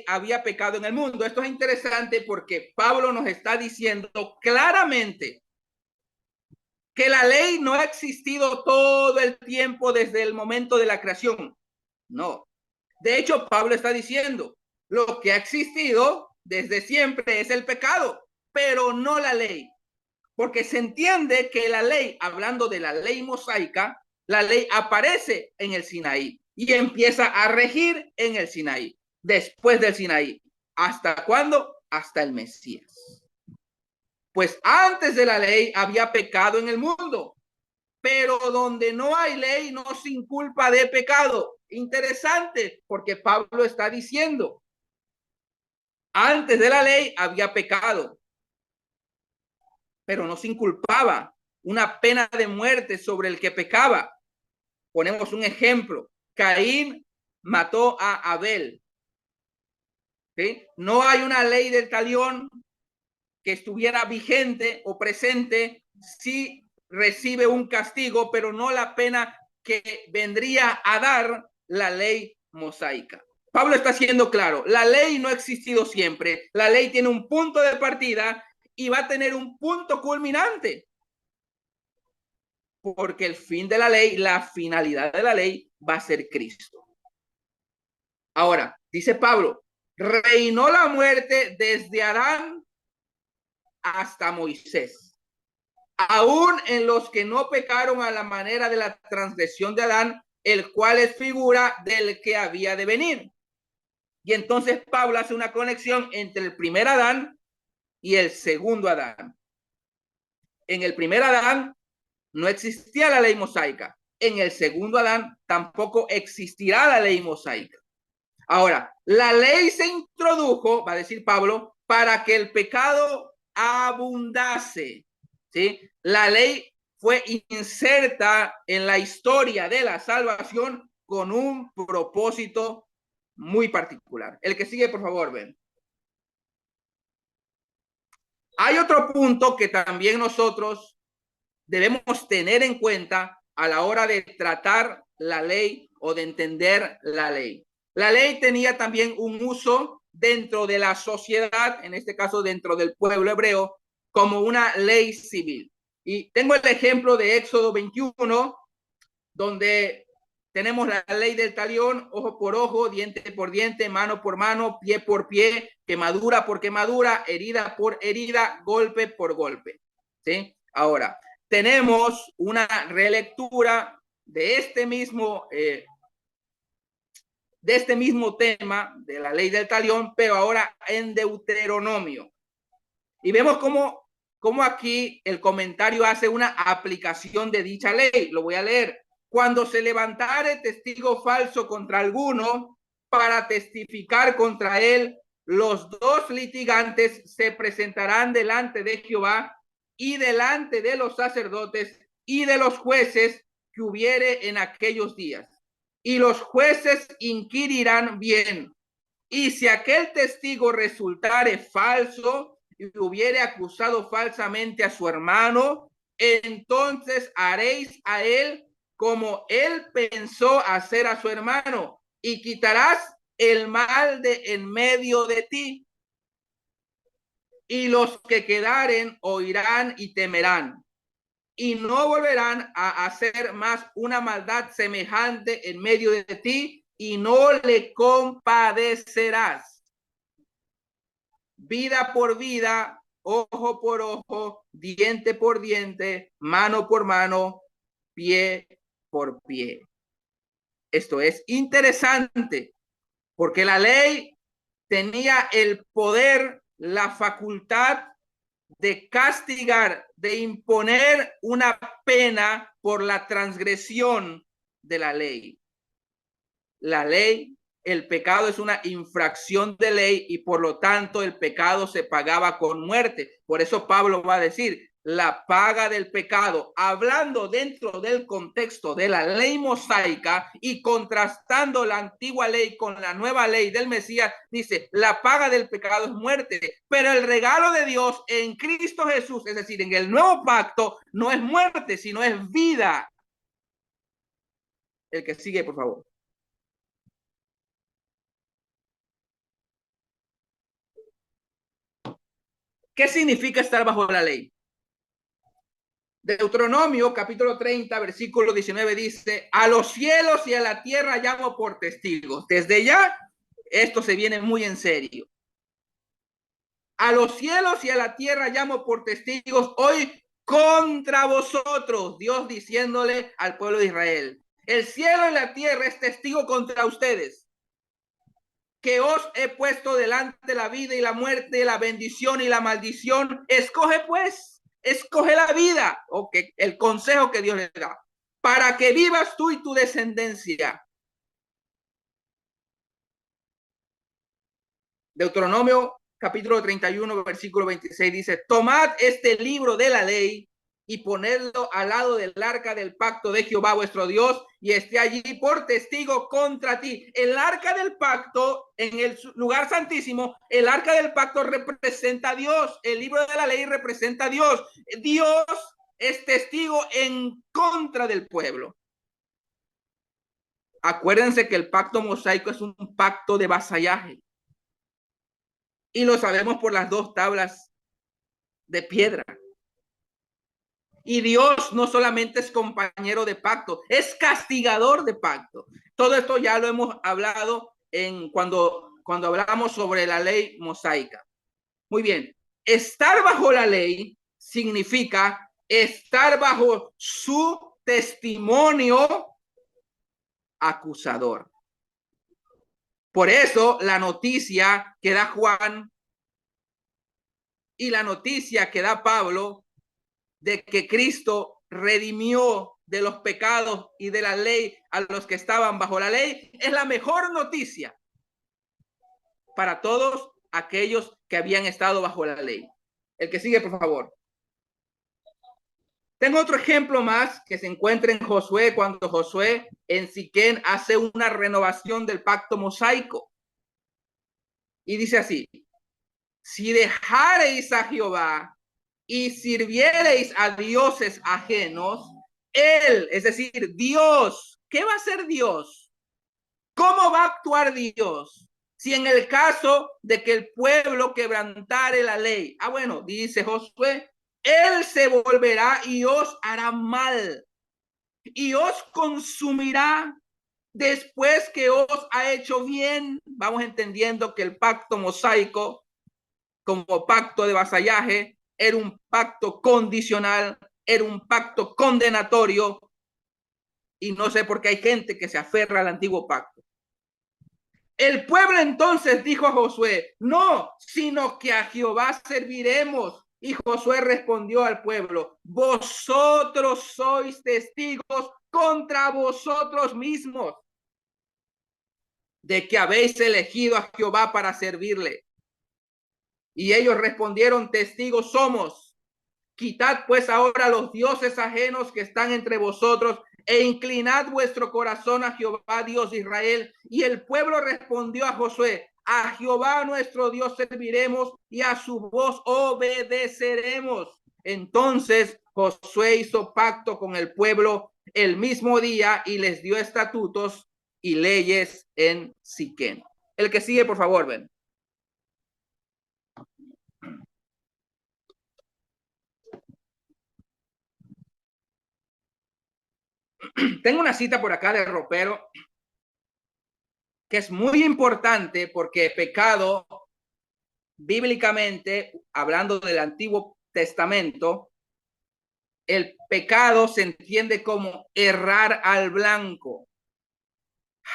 había pecado en el mundo. Esto es interesante porque Pablo nos está diciendo claramente que la ley no ha existido todo el tiempo desde el momento de la creación. No. De hecho, Pablo está diciendo, lo que ha existido desde siempre es el pecado, pero no la ley. Porque se entiende que la ley, hablando de la ley mosaica, la ley aparece en el Sinaí y empieza a regir en el Sinaí. Después del Sinaí. ¿Hasta cuándo? Hasta el Mesías. Pues antes de la ley había pecado en el mundo, pero donde no hay ley no se inculpa de pecado. Interesante, porque Pablo está diciendo, antes de la ley había pecado, pero no se inculpaba una pena de muerte sobre el que pecaba. Ponemos un ejemplo. Caín mató a Abel. ¿Sí? No hay una ley del talión que estuviera vigente o presente si recibe un castigo, pero no la pena que vendría a dar la ley mosaica. Pablo está siendo claro, la ley no ha existido siempre, la ley tiene un punto de partida y va a tener un punto culminante, porque el fin de la ley, la finalidad de la ley va a ser Cristo. Ahora, dice Pablo, reinó la muerte desde Adán hasta Moisés. Aún en los que no pecaron a la manera de la transgresión de Adán, el cual es figura del que había de venir. Y entonces Pablo hace una conexión entre el primer Adán y el segundo Adán. En el primer Adán no existía la ley mosaica. En el segundo Adán tampoco existirá la ley mosaica. Ahora, la ley se introdujo, va a decir Pablo, para que el pecado abundase. ¿Sí? La ley fue inserta en la historia de la salvación con un propósito muy particular. El que sigue, por favor, ven. Hay otro punto que también nosotros debemos tener en cuenta a la hora de tratar la ley o de entender la ley. La ley tenía también un uso dentro de la sociedad, en este caso dentro del pueblo hebreo, como una ley civil. Y tengo el ejemplo de Éxodo 21, donde tenemos la ley del talión, ojo por ojo, diente por diente, mano por mano, pie por pie, quemadura por quemadura, herida por herida, golpe por golpe. ¿Sí? Ahora, tenemos una relectura de este mismo tema de la ley del talión, pero ahora en Deuteronomio. Y vemos cómo aquí el comentario hace una aplicación de dicha ley. Lo voy a leer. Cuando se levantare testigo falso contra alguno para testificar contra él, los dos litigantes se presentarán delante de Jehová y delante de los sacerdotes y de los jueces que hubiere en aquellos días. Y los jueces inquirirán bien. Y si aquel testigo resultare falso y hubiere acusado falsamente a su hermano, entonces haréis a él como él pensó hacer a su hermano, y quitarás el mal de en medio de ti. Y los que quedaren oirán y temerán, y no volverán a hacer más una maldad semejante en medio de ti, y no le compadecerás. Vida por vida, ojo por ojo, diente por diente, mano por mano, pie por pie. Esto es interesante porque la ley tenía el poder, la facultad de castigar, de imponer una pena por la transgresión de la ley. La ley el pecado es una infracción de ley y por lo tanto el pecado se pagaba con muerte. Por eso Pablo va a decir, la paga del pecado, hablando dentro del contexto de la ley mosaica y contrastando la antigua ley con la nueva ley del Mesías, dice, la paga del pecado es muerte, pero el regalo de Dios en Cristo Jesús, es decir, en el nuevo pacto, no es muerte, sino es vida. El que sigue, por favor. ¿Qué significa estar bajo la ley? Deuteronomio capítulo 30, versículo 19 dice, a los cielos y a la tierra llamo por testigos. Desde ya, esto se viene muy en serio. A los cielos y a la tierra llamo por testigos hoy contra vosotros, Dios diciéndole al pueblo de Israel. El cielo y la tierra es testigo contra ustedes, que os he puesto delante la vida y la muerte, la bendición y la maldición. Escoge pues. Escoge la vida, o que el consejo que Dios le da, para que vivas tú y tu descendencia. Deuteronomio capítulo 31, versículo 26 dice, tomad este libro de la ley y ponedlo al lado del arca del pacto de Jehová vuestro Dios y esté allí por testigo contra ti. El arca del pacto en el lugar santísimo, el arca del pacto representa a Dios, el libro de la ley representa a Dios. Dios es testigo en contra del pueblo. Acuérdense que el pacto mosaico es un pacto de vasallaje. Y lo sabemos por las dos tablas de piedra. Y Dios no solamente es compañero de pacto, es castigador de pacto. Todo esto ya lo hemos hablado cuando hablamos sobre la ley mosaica. Muy bien, estar bajo la ley significa estar bajo su testimonio acusador. Por eso la noticia que da Juan y la noticia que da Pablo de que Cristo redimió de los pecados y de la ley a los que estaban bajo la ley, es la mejor noticia para todos aquellos que habían estado bajo la ley. El que sigue, por favor. Tengo otro ejemplo más que se encuentra en Josué, cuando Josué en Siquén hace una renovación del pacto mosaico. Y dice así, si dejareis a Jehová y sirviereis a dioses ajenos, él, es decir, Dios, ¿qué va a hacer Dios? ¿Cómo va a actuar Dios? Si en el caso de que el pueblo quebrantare la ley, bueno, dice Josué, él se volverá y os hará mal y os consumirá después que os ha hecho bien. Vamos entendiendo que el pacto mosaico, como pacto de vasallaje, era un pacto condicional, era un pacto condenatorio, y no sé por qué hay gente que se aferra al antiguo pacto. El pueblo entonces dijo a Josué, no, sino que a Jehová serviremos. Y Josué respondió al pueblo, vosotros sois testigos contra vosotros mismos de que habéis elegido a Jehová para servirle. Y ellos respondieron, testigos somos. Quitad pues ahora los dioses ajenos que están entre vosotros e inclinad vuestro corazón a Jehová, Dios de Israel. Y el pueblo respondió a Josué, a Jehová nuestro Dios serviremos y a su voz obedeceremos. Entonces Josué hizo pacto con el pueblo el mismo día y les dio estatutos y leyes en Siquén. El que sigue, por favor, ven. Tengo una cita por acá de ropero que es muy importante porque pecado, bíblicamente, hablando del Antiguo Testamento, el pecado se entiende como errar al blanco.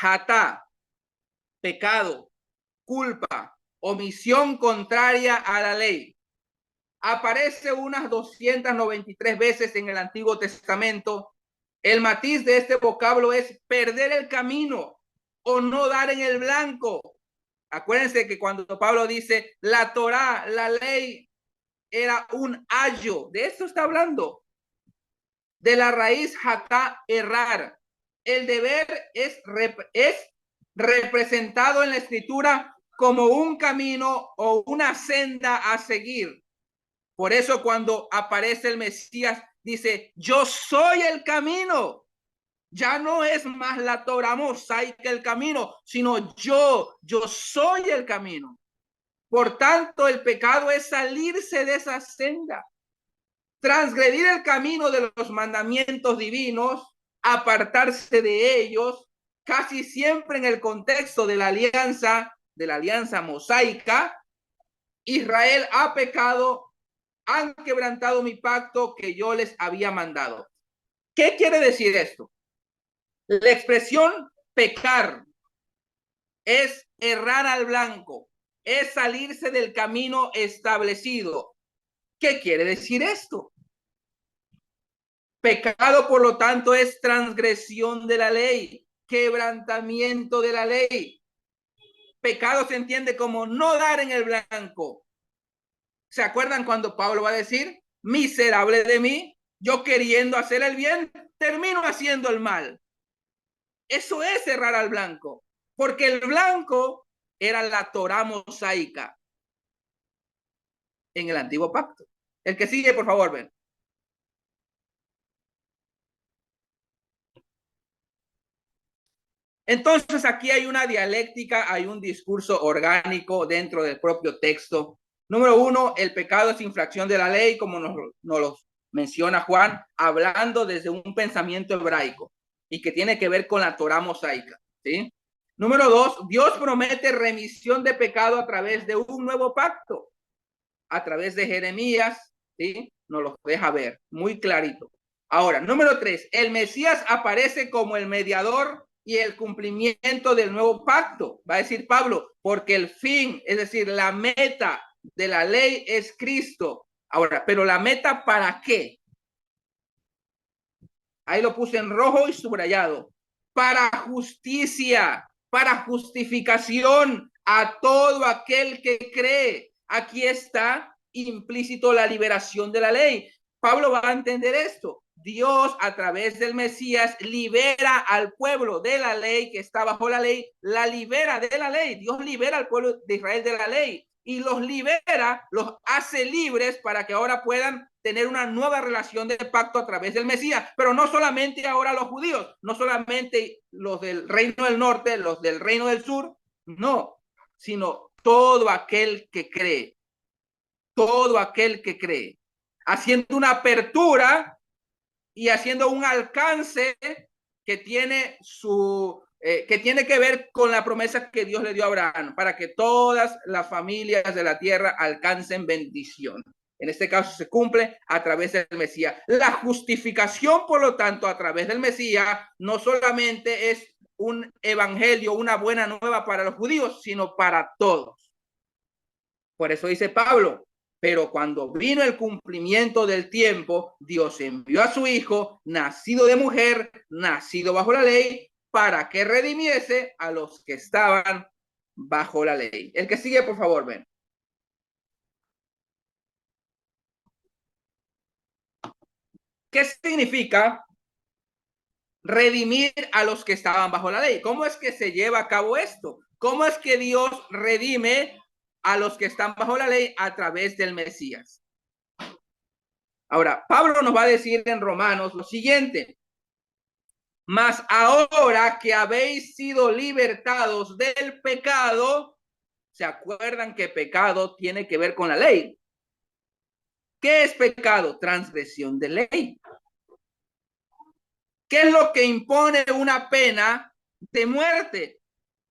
Hatá, pecado, culpa, omisión contraria a la ley. Aparece unas 293 veces en el Antiguo Testamento. El matiz de este vocablo es perder el camino, o no dar en el blanco. Acuérdense que cuando Pablo dice la Torá, la ley, era un ayo, de eso está hablando. De la raíz hatá, errar. El deber es representado en la escritura como un camino o una senda a seguir. Por eso cuando aparece el Mesías, dice, yo soy el camino. Ya no es más la Torah mosaica el camino, sino yo soy el camino. Por tanto, el pecado es salirse de esa senda, transgredir el camino de los mandamientos divinos, apartarse de ellos, casi siempre en el contexto de la alianza mosaica. Israel ha pecado, han quebrantado mi pacto que yo les había mandado. ¿Qué quiere decir esto? La expresión pecar es errar al blanco, es salirse del camino establecido. ¿Qué quiere decir esto? Pecado, por lo tanto, es transgresión de la ley, quebrantamiento de la ley. Pecado se entiende como no dar en el blanco. ¿Se acuerdan cuando Pablo va a decir, miserable de mí, yo queriendo hacer el bien, termino haciendo el mal? Eso es errar al blanco, porque el blanco era la Torá mosaica en el antiguo pacto. El que sigue, por favor, ven. Entonces aquí hay una dialéctica, hay un discurso orgánico dentro del propio texto. Número uno, el pecado es infracción de la ley, como nos lo menciona Juan, hablando desde un pensamiento hebraico y que tiene que ver con la Torá mosaica, ¿sí? Número dos, Dios promete remisión de pecado a través de un nuevo pacto, a través de Jeremías, ¿sí? Nos lo deja ver muy clarito. Ahora, número tres, el Mesías aparece como el mediador y el cumplimiento del nuevo pacto. Va a decir Pablo, porque el fin, es decir, la meta de la ley es Cristo. Ahora, pero la meta ¿para qué? Ahí lo puse en rojo y subrayado. Para justicia, para justificación a todo aquel que cree. Aquí está implícito la liberación de la ley. Pablo va a entender esto. Dios, a través del Mesías, libera al pueblo de la ley que está bajo la ley, la libera de la ley. Dios libera al pueblo de Israel de la ley y los libera, los hace libres para que ahora puedan tener una nueva relación de pacto a través del Mesías. Pero no solamente ahora los judíos, no solamente los del reino del norte, los del reino del sur, no, sino todo aquel que cree, todo aquel que cree, haciendo una apertura y haciendo un alcance que tiene que tiene que ver con la promesa que Dios le dio a Abraham, para que todas las familias de la tierra alcancen bendición. En este caso se cumple a través del Mesías. La justificación, por lo tanto, a través del Mesías, no solamente es un evangelio, una buena nueva para los judíos, sino para todos. Por eso dice Pablo, pero cuando vino el cumplimiento del tiempo, Dios envió a su Hijo, nacido de mujer, nacido bajo la ley, para que redimiese a los que estaban bajo la ley. El que sigue, por favor, ven. ¿Qué significa redimir a los que estaban bajo la ley? ¿Cómo es que se lleva a cabo esto? ¿Cómo es que Dios redime a los que están bajo la ley a través del Mesías? Ahora, Pablo nos va a decir en Romanos lo siguiente: mas ahora que habéis sido libertados del pecado, ¿se acuerdan que pecado tiene que ver con la ley? ¿Qué es pecado? Transgresión de ley. ¿Qué es lo que impone una pena de muerte?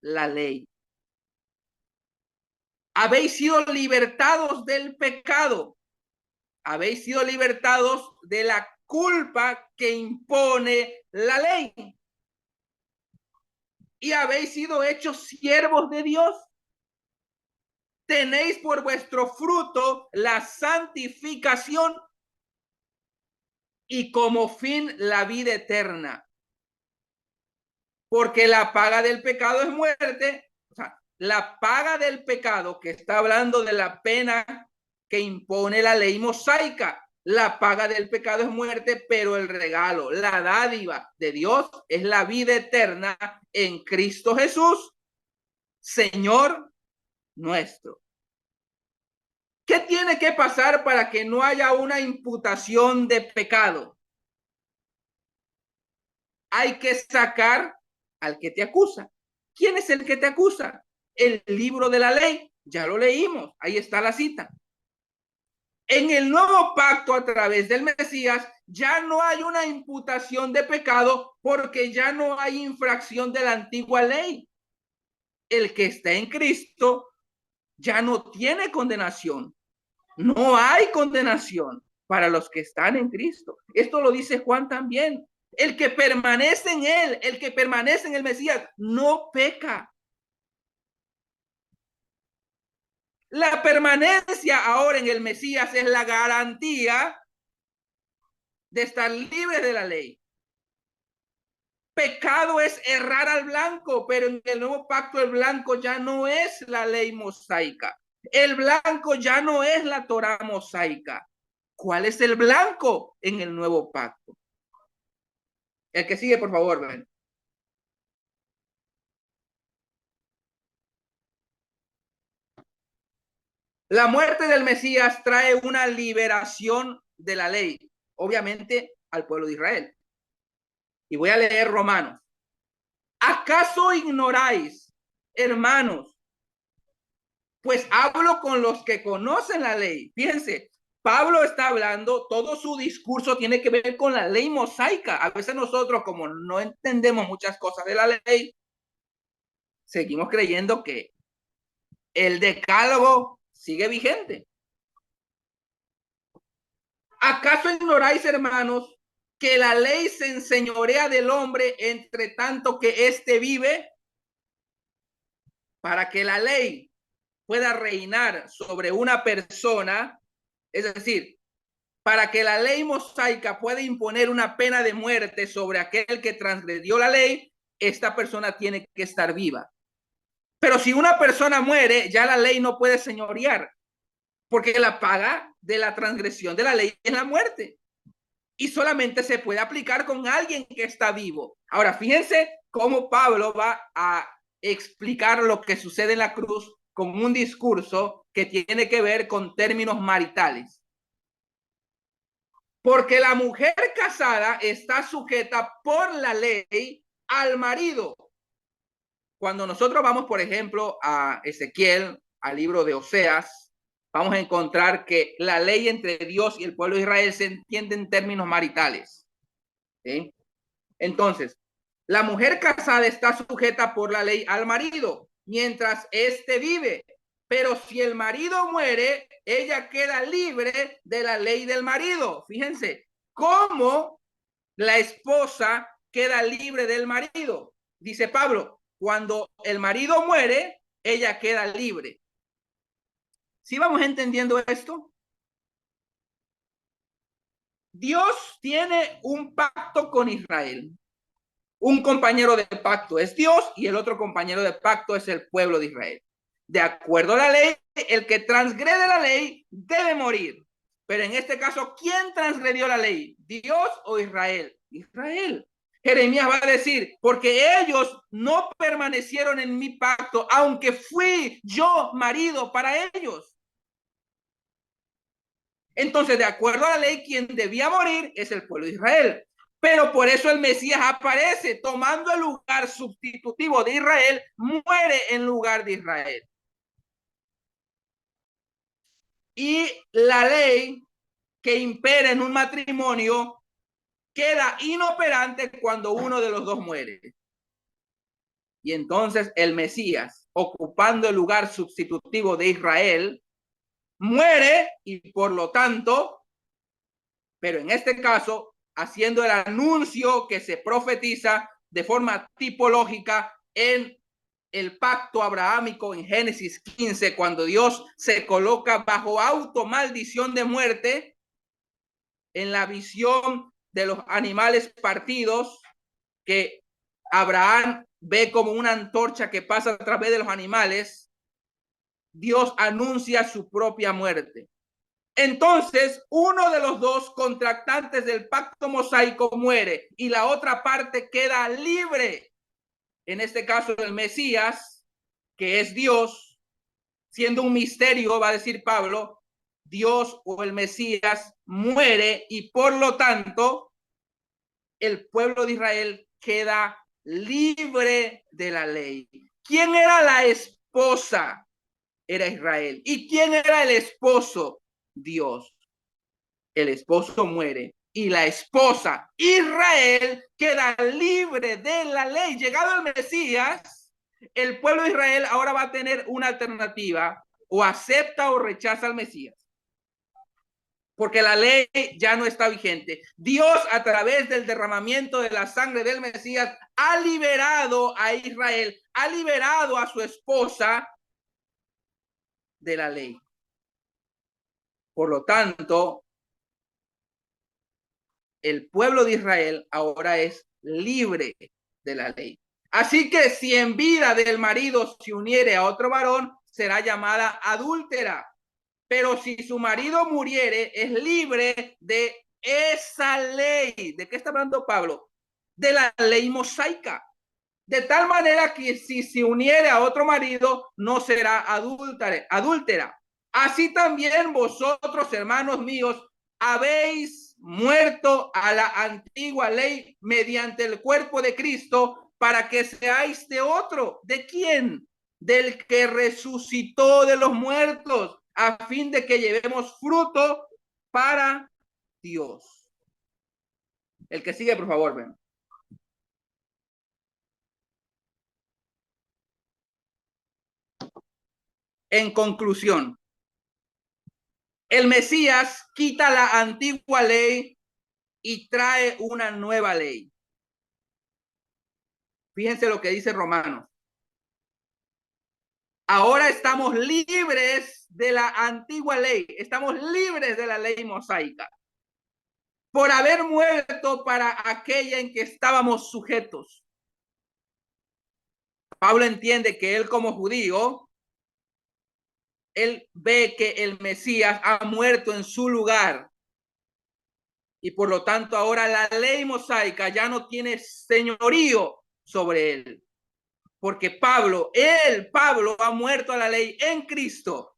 La ley. Habéis sido libertados del pecado. Habéis sido libertados de la culpa que impone la ley. Y habéis sido hechos siervos de Dios. Tenéis por vuestro fruto la santificación y como fin la vida eterna. porque la paga del pecado es muerte. O sea, la paga del pecado, que está hablando de la pena que impone la ley mosaica. La paga del pecado es muerte, pero el regalo, la dádiva de Dios es la vida eterna en Cristo Jesús, Señor nuestro. ¿Qué tiene que pasar para que no haya una imputación de pecado? Hay que sacar al que te acusa. ¿Quién es el que te acusa? El libro de la ley. Ya lo leímos. Ahí está la cita. En el nuevo pacto a través del Mesías ya no hay una imputación de pecado porque ya no hay infracción de la antigua ley. El que está en Cristo ya no tiene condenación. No hay condenación para los que están en Cristo. Esto lo dice Juan también. El que permanece en él, el que permanece en el Mesías, no peca. La permanencia ahora en el Mesías es la garantía de estar libre de la ley. Pecado es errar al blanco, pero en el nuevo pacto el blanco ya no es la ley mosaica. El blanco ya no es la Torá mosaica. ¿Cuál es el blanco en el nuevo pacto? El que sigue, por favor, ven. La muerte del Mesías trae una liberación de la ley, obviamente al pueblo de Israel. Y voy a leer Romanos. ¿Acaso ignoráis, hermanos? Pues hablo con los que conocen la ley. Fíjense, Pablo está hablando, todo su discurso tiene que ver con la ley mosaica. A veces nosotros, como no entendemos muchas cosas de la ley, seguimos creyendo que el decálogo sigue vigente. ¿Acaso ignoráis, hermanos, que la ley se enseñorea del hombre entre tanto que éste vive? Para que la ley pueda reinar sobre una persona, es decir, para que la ley mosaica pueda imponer una pena de muerte sobre aquel que transgredió la ley, esta persona tiene que estar viva. Pero si una persona muere, ya la ley no puede señorear, porque la paga de la transgresión de la ley es la muerte. Y solamente se puede aplicar con alguien que está vivo. Ahora, fíjense cómo Pablo va a explicar lo que sucede en la cruz con un discurso que tiene que ver con términos maritales. Porque la mujer casada está sujeta por la ley al marido. Cuando nosotros vamos, por ejemplo, a Ezequiel, al libro de Oseas, vamos a encontrar que la ley entre Dios y el pueblo de Israel se entiende en términos maritales. ¿Sí? Entonces, la mujer casada está sujeta por la ley al marido mientras éste vive, pero si el marido muere, ella queda libre de la ley del marido. Fíjense cómo la esposa queda libre del marido. Dice Pablo, cuando el marido muere, ella queda libre. ¿Sí vamos entendiendo esto? Dios tiene un pacto con Israel. Un compañero de pacto es Dios y el otro compañero de pacto es el pueblo de Israel. De acuerdo a la ley, el que transgrede la ley debe morir. Pero en este caso, ¿quién transgredió la ley? ¿Dios o Israel? Israel. Jeremías va a decir, porque ellos no permanecieron en mi pacto, aunque fui yo marido para ellos. Entonces, de acuerdo a la ley, quien debía morir es el pueblo de Israel. Pero por eso el Mesías aparece tomando el lugar sustitutivo de Israel, muere en lugar de Israel. Y la ley que impera en un matrimonio queda inoperante cuando uno de los dos muere. Y entonces el Mesías, ocupando el lugar sustitutivo de Israel, muere y por lo tanto, pero en este caso, haciendo el anuncio que se profetiza de forma tipológica en el pacto abrahámico en Génesis 15, cuando Dios se coloca bajo automaldición de muerte en la visión de los animales partidos, que Abraham ve como una antorcha que pasa a través de los animales, Dios anuncia su propia muerte. Entonces, uno de los dos contractantes del pacto mosaico muere y la otra parte queda libre. En este caso, el Mesías, que es Dios, siendo un misterio, va a decir Pablo, Dios o el Mesías muere y por lo tanto el pueblo de Israel queda libre de la ley. ¿Quién era la esposa? Era Israel. ¿Y quién era el esposo? Dios. El esposo muere y la esposa, Israel, queda libre de la ley. Llegado el Mesías, el pueblo de Israel ahora va a tener una alternativa: o acepta o rechaza al Mesías, porque la ley ya no está vigente. Dios, a través del derramamiento de la sangre del Mesías, ha liberado a Israel, ha liberado a su esposa de la ley. Por lo tanto, el pueblo de Israel ahora es libre de la ley. Así que si en vida del marido se uniere a otro varón, será llamada adúltera. Pero si su marido muriere, es libre de esa ley. ¿De qué está hablando Pablo? De la ley mosaica. De tal manera que si se uniere a otro marido, no será adúltera. Así también vosotros, hermanos míos, habéis muerto a la antigua ley mediante el cuerpo de Cristo, para que seáis de otro. ¿De quién? Del que resucitó de los muertos, a fin de que llevemos fruto para Dios. El que sigue, por favor, ven. En conclusión, el Mesías quita la antigua ley y trae una nueva ley. Fíjense lo que dice Romanos. Ahora estamos libres de la antigua ley, estamos libres de la ley mosaica, por haber muerto para aquella en que estábamos sujetos. Pablo entiende que él, como judío, él ve que el Mesías ha muerto en su lugar, y por lo tanto ahora la ley mosaica ya no tiene señorío sobre él, porque Pablo ha muerto a la ley en Cristo,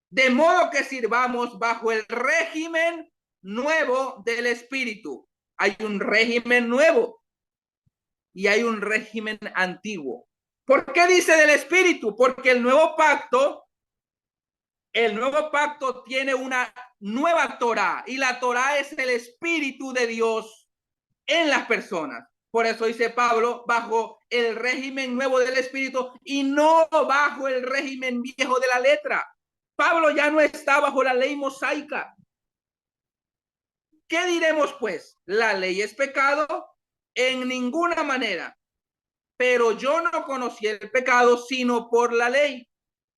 de modo que sirvamos bajo el régimen nuevo del Espíritu. Hay un régimen nuevo y hay un régimen antiguo. ¿Por qué dice del Espíritu? Porque el nuevo pacto tiene una nueva Torá, y la Torá es el Espíritu de Dios en las personas. Por eso dice Pablo, bajo el régimen nuevo del Espíritu y no bajo el régimen viejo de la letra. Pablo ya no está bajo la ley mosaica. ¿Qué diremos pues? ¿La ley es pecado? En ninguna manera. Pero yo no conocí el pecado sino por la ley,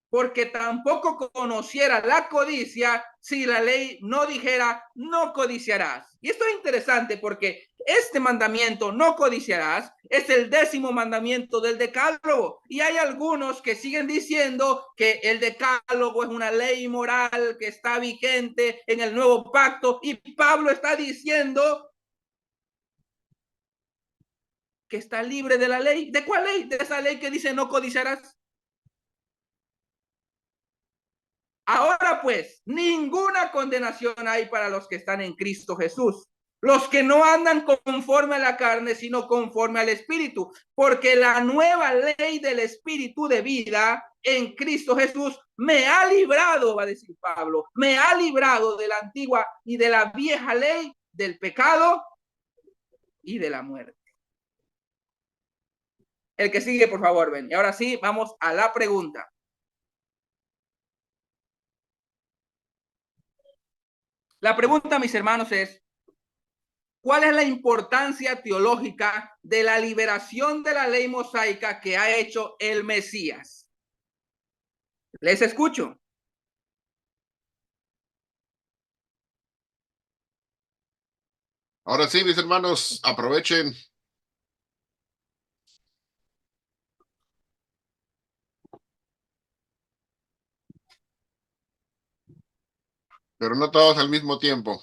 porque tampoco conociera la codicia si la ley no dijera no codiciarás. Y esto es interesante porque este mandamiento, no codiciarás, es el 10º mandamiento del decálogo. Y hay algunos que siguen diciendo que el decálogo es una ley moral que está vigente en el nuevo pacto, y Pablo está diciendo que está libre de la ley. ¿De cuál ley? De esa ley que dice no codiciarás. Ahora pues, ninguna condenación hay para los que están en Cristo Jesús, los que no andan conforme a la carne, sino conforme al Espíritu, porque la nueva ley del Espíritu de vida en Cristo Jesús me ha librado, va a decir Pablo, me ha librado de la antigua y de la vieja ley, del pecado y de la muerte. El que sigue, por favor, ven. Y ahora sí, vamos a la pregunta. La pregunta, mis hermanos, es: ¿cuál es la importancia teológica de la liberación de la ley mosaica que ha hecho el Mesías? Les escucho. Ahora sí, mis hermanos, aprovechen pero no todos al mismo tiempo.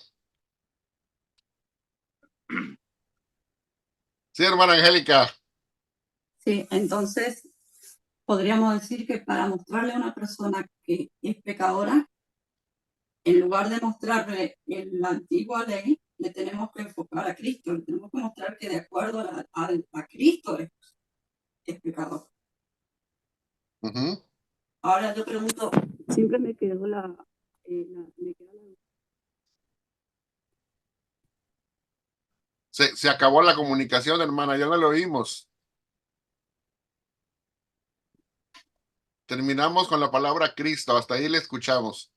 Sí, hermana Angélica. Sí, entonces podríamos decir que para mostrarle a una persona que es pecadora, en lugar de mostrarle la antigua ley, le tenemos que enfocar a Cristo, le tenemos que mostrar que de acuerdo a Cristo es pecador. Ahora yo pregunto, siempre me quedó Se acabó la comunicación, hermana, ya no lo oímos. Terminamos con la palabra Cristo, hasta ahí le escuchamos.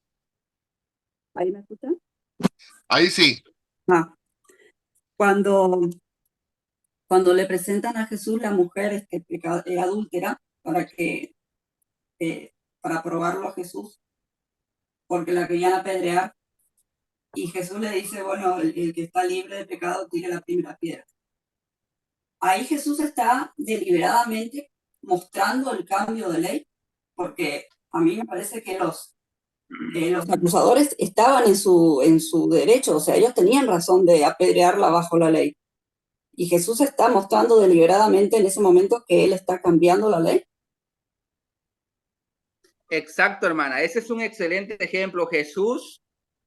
¿Ahí me escuchan? Ahí sí. Cuando le presentan a Jesús la mujer adúltera para probarlo a Jesús, porque la querían apedrear, y Jesús le dice, bueno, el que está libre de pecado tire la primera piedra. Ahí Jesús está deliberadamente mostrando el cambio de ley, porque a mí me parece que los acusadores estaban en su derecho, o sea, ellos tenían razón de apedrearla bajo la ley. Y Jesús está mostrando deliberadamente en ese momento que él está cambiando la ley. Exacto, hermana. Ese es un excelente ejemplo. Jesús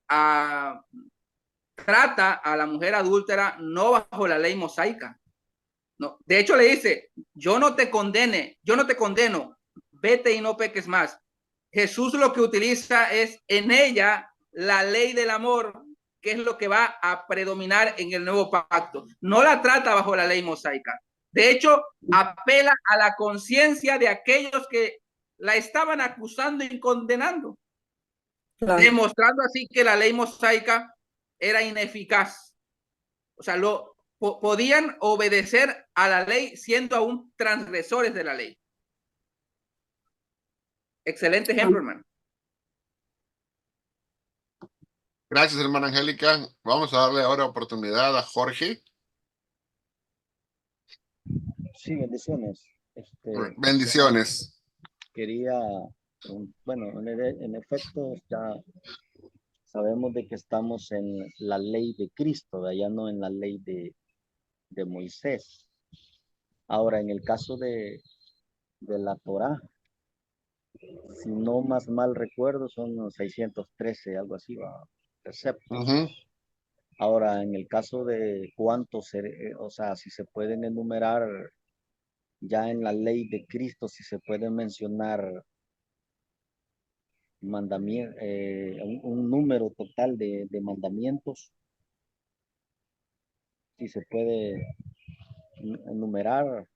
trata a la mujer adúltera no bajo la ley mosaica. No. De hecho, le dice, yo no te condeno, vete y no peques más. Jesús lo que utiliza es en ella la ley del amor, que es lo que va a predominar en el nuevo pacto. No la trata bajo la ley mosaica. De hecho, apela a la conciencia de aquellos que la estaban acusando y condenando, claro, demostrando así que la ley mosaica era ineficaz. O sea, podían obedecer a la ley siendo aún transgresores de la ley. Excelente ejemplo, hermano. Gracias, hermana Angélica. Vamos a darle ahora oportunidad a Jorge. Sí, bendiciones. Bendiciones. Quería, bueno, en efecto, ya sabemos de que estamos en la ley de Cristo, ya no en la ley de Moisés. Ahora, en el caso de la Torá, si no más mal recuerdo, son unos 613, algo así, preceptos. Ahora, en el caso de cuántos, o sea, si se pueden enumerar ya en la ley de Cristo, si se pueden mencionar un número total de mandamientos, si se puede enumerar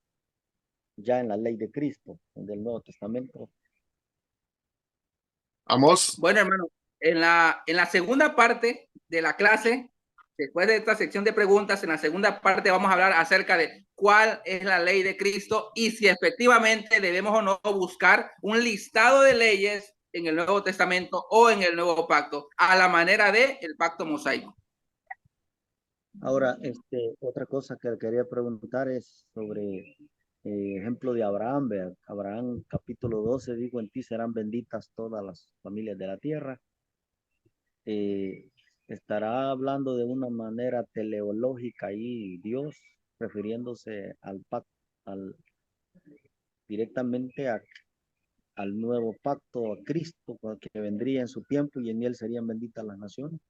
ya en la ley de Cristo, del Nuevo Testamento. Amós. Bueno, hermano, en la segunda parte de la clase, después de esta sección de preguntas, en la segunda parte vamos a hablar acerca de cuál es la ley de Cristo y si efectivamente debemos o no buscar un listado de leyes en el Nuevo Testamento o en el Nuevo Pacto, a la manera de el Pacto Mosaico. Ahora, otra cosa que quería preguntar es sobre ejemplo de Abraham. Abraham capítulo 12 dijo, en ti serán benditas todas las familias de la tierra. Estará hablando de una manera teleológica y Dios refiriéndose directamente al nuevo pacto, a Cristo, que vendría en su tiempo y en él serían benditas las naciones.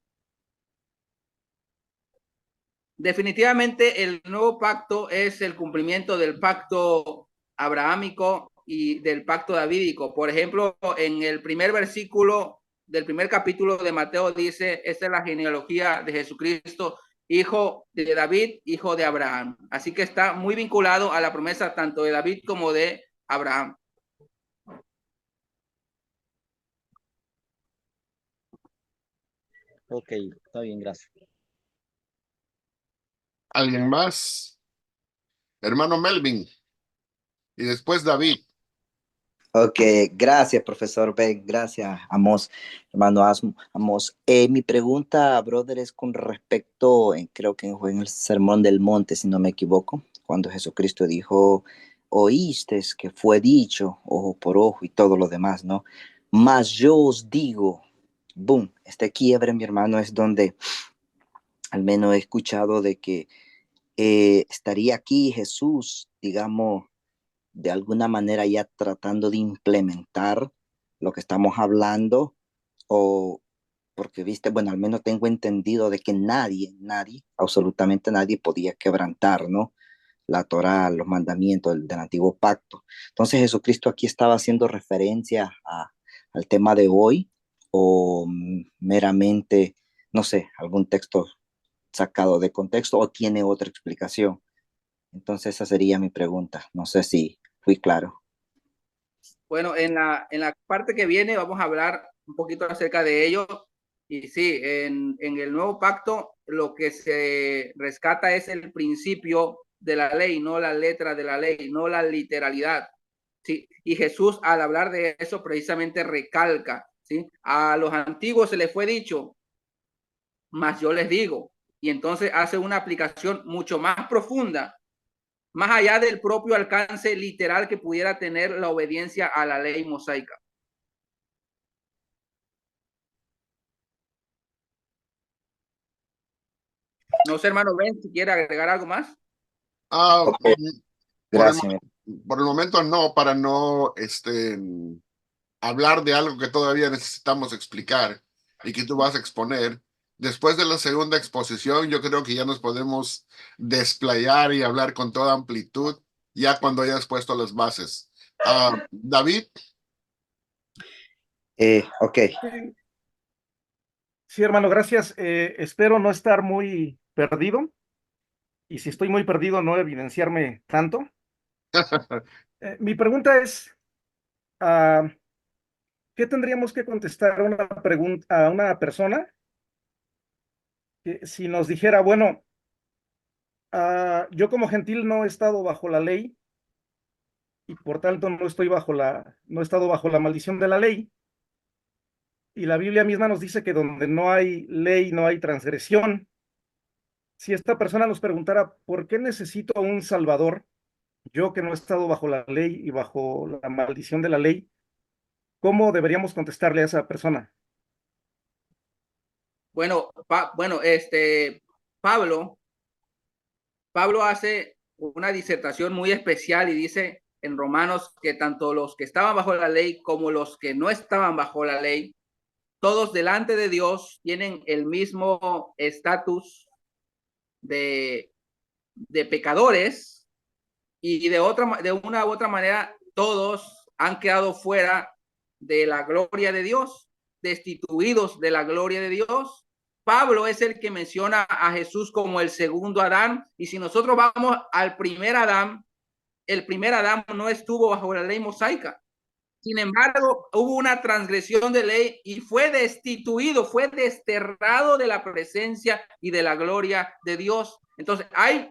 Definitivamente el nuevo pacto es el cumplimiento del pacto abrahámico y del pacto davídico. Por ejemplo, en el primer versículo del primer capítulo de Mateo dice, esta es la genealogía de Jesucristo, hijo de David, hijo de Abraham. Así que está muy vinculado a la promesa tanto de David como de Abraham. Ok, está bien, gracias. ¿Alguien más? Hermano Melvin. Y después David. Ok, gracias, profesor Ben. Gracias, Amós, hermano Amós. Mi pregunta, brother, es con respecto, creo que fue en el Sermón del Monte, si no me equivoco, cuando Jesucristo dijo, oíste que fue dicho, ojo por ojo y todo lo demás, ¿no? Mas yo os digo, boom, este quiebre, mi hermano, es donde al menos he escuchado de que estaría aquí Jesús, digamos, de alguna manera ya tratando de implementar lo que estamos hablando, o porque viste, bueno, al menos tengo entendido de que nadie, absolutamente nadie podía quebrantar, ¿no? La Torá, los mandamientos del antiguo pacto. Entonces Jesucristo aquí estaba haciendo referencia al tema de hoy, o meramente, no sé, algún texto sacado de contexto, o tiene otra explicación. Entonces esa sería mi pregunta. No sé si fui claro. Bueno, en la parte que viene vamos a hablar un poquito acerca de ello. Y sí, en el nuevo pacto lo que se rescata es el principio de la ley, no la letra de la ley, no la literalidad. Sí, y Jesús al hablar de eso precisamente recalca, ¿sí? A los antiguos se les fue dicho, mas yo les digo, y entonces hace una aplicación mucho más profunda, más allá del propio alcance literal que pudiera tener la obediencia a la ley mosaica. No sé, hermano Ben, si quiere agregar algo más. Ah, Ok, por el, gracias. por el momento no, para no hablar de algo que todavía necesitamos explicar y que tú vas a exponer. Después de la segunda exposición, yo creo que ya nos podemos desplayar y hablar con toda amplitud, ya cuando hayas puesto las bases. David, Ok, Sí, sí, hermano, gracias. Espero no estar muy perdido y si estoy muy perdido, no evidenciarme tanto. Mi pregunta es, ah, ¿qué tendríamos que contestar a una pregunta a una persona que si nos dijera, bueno, yo como gentil no he estado bajo la ley y por tanto no he estado bajo la maldición de la ley, y la Biblia misma nos dice que donde no hay ley no hay transgresión? Si esta persona nos preguntara, ¿por qué necesito un Salvador? Yo que no he estado bajo la ley y bajo la maldición de la ley, ¿cómo deberíamos contestarle a esa persona? Bueno, Pablo, Pablo hace una disertación muy especial y dice en Romanos que tanto los que estaban bajo la ley como los que no estaban bajo la ley, todos delante de Dios tienen el mismo estatus de, de pecadores, y de una u otra manera todos han quedado fuera de la gloria de Dios, destituidos de la gloria de Dios. Pablo es el que menciona a Jesús como el segundo Adán, y si nosotros vamos al primer Adán, el primer Adán no estuvo bajo la ley mosaica. Sin embargo, hubo una transgresión de ley y fue destituido, fue desterrado de la presencia y de la gloria de Dios. Entonces, hay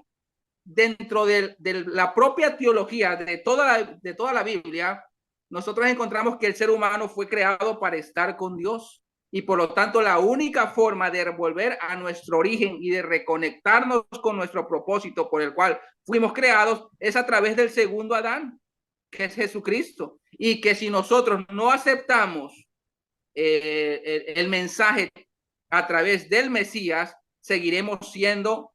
dentro de la propia teología de toda la Biblia, nosotros encontramos que el ser humano fue creado para estar con Dios. Y por lo tanto, la única forma de volver a nuestro origen y de reconectarnos con nuestro propósito por el cual fuimos creados es a través del segundo Adán, que es Jesucristo. Y que si nosotros no aceptamos el mensaje a través del Mesías, seguiremos siendo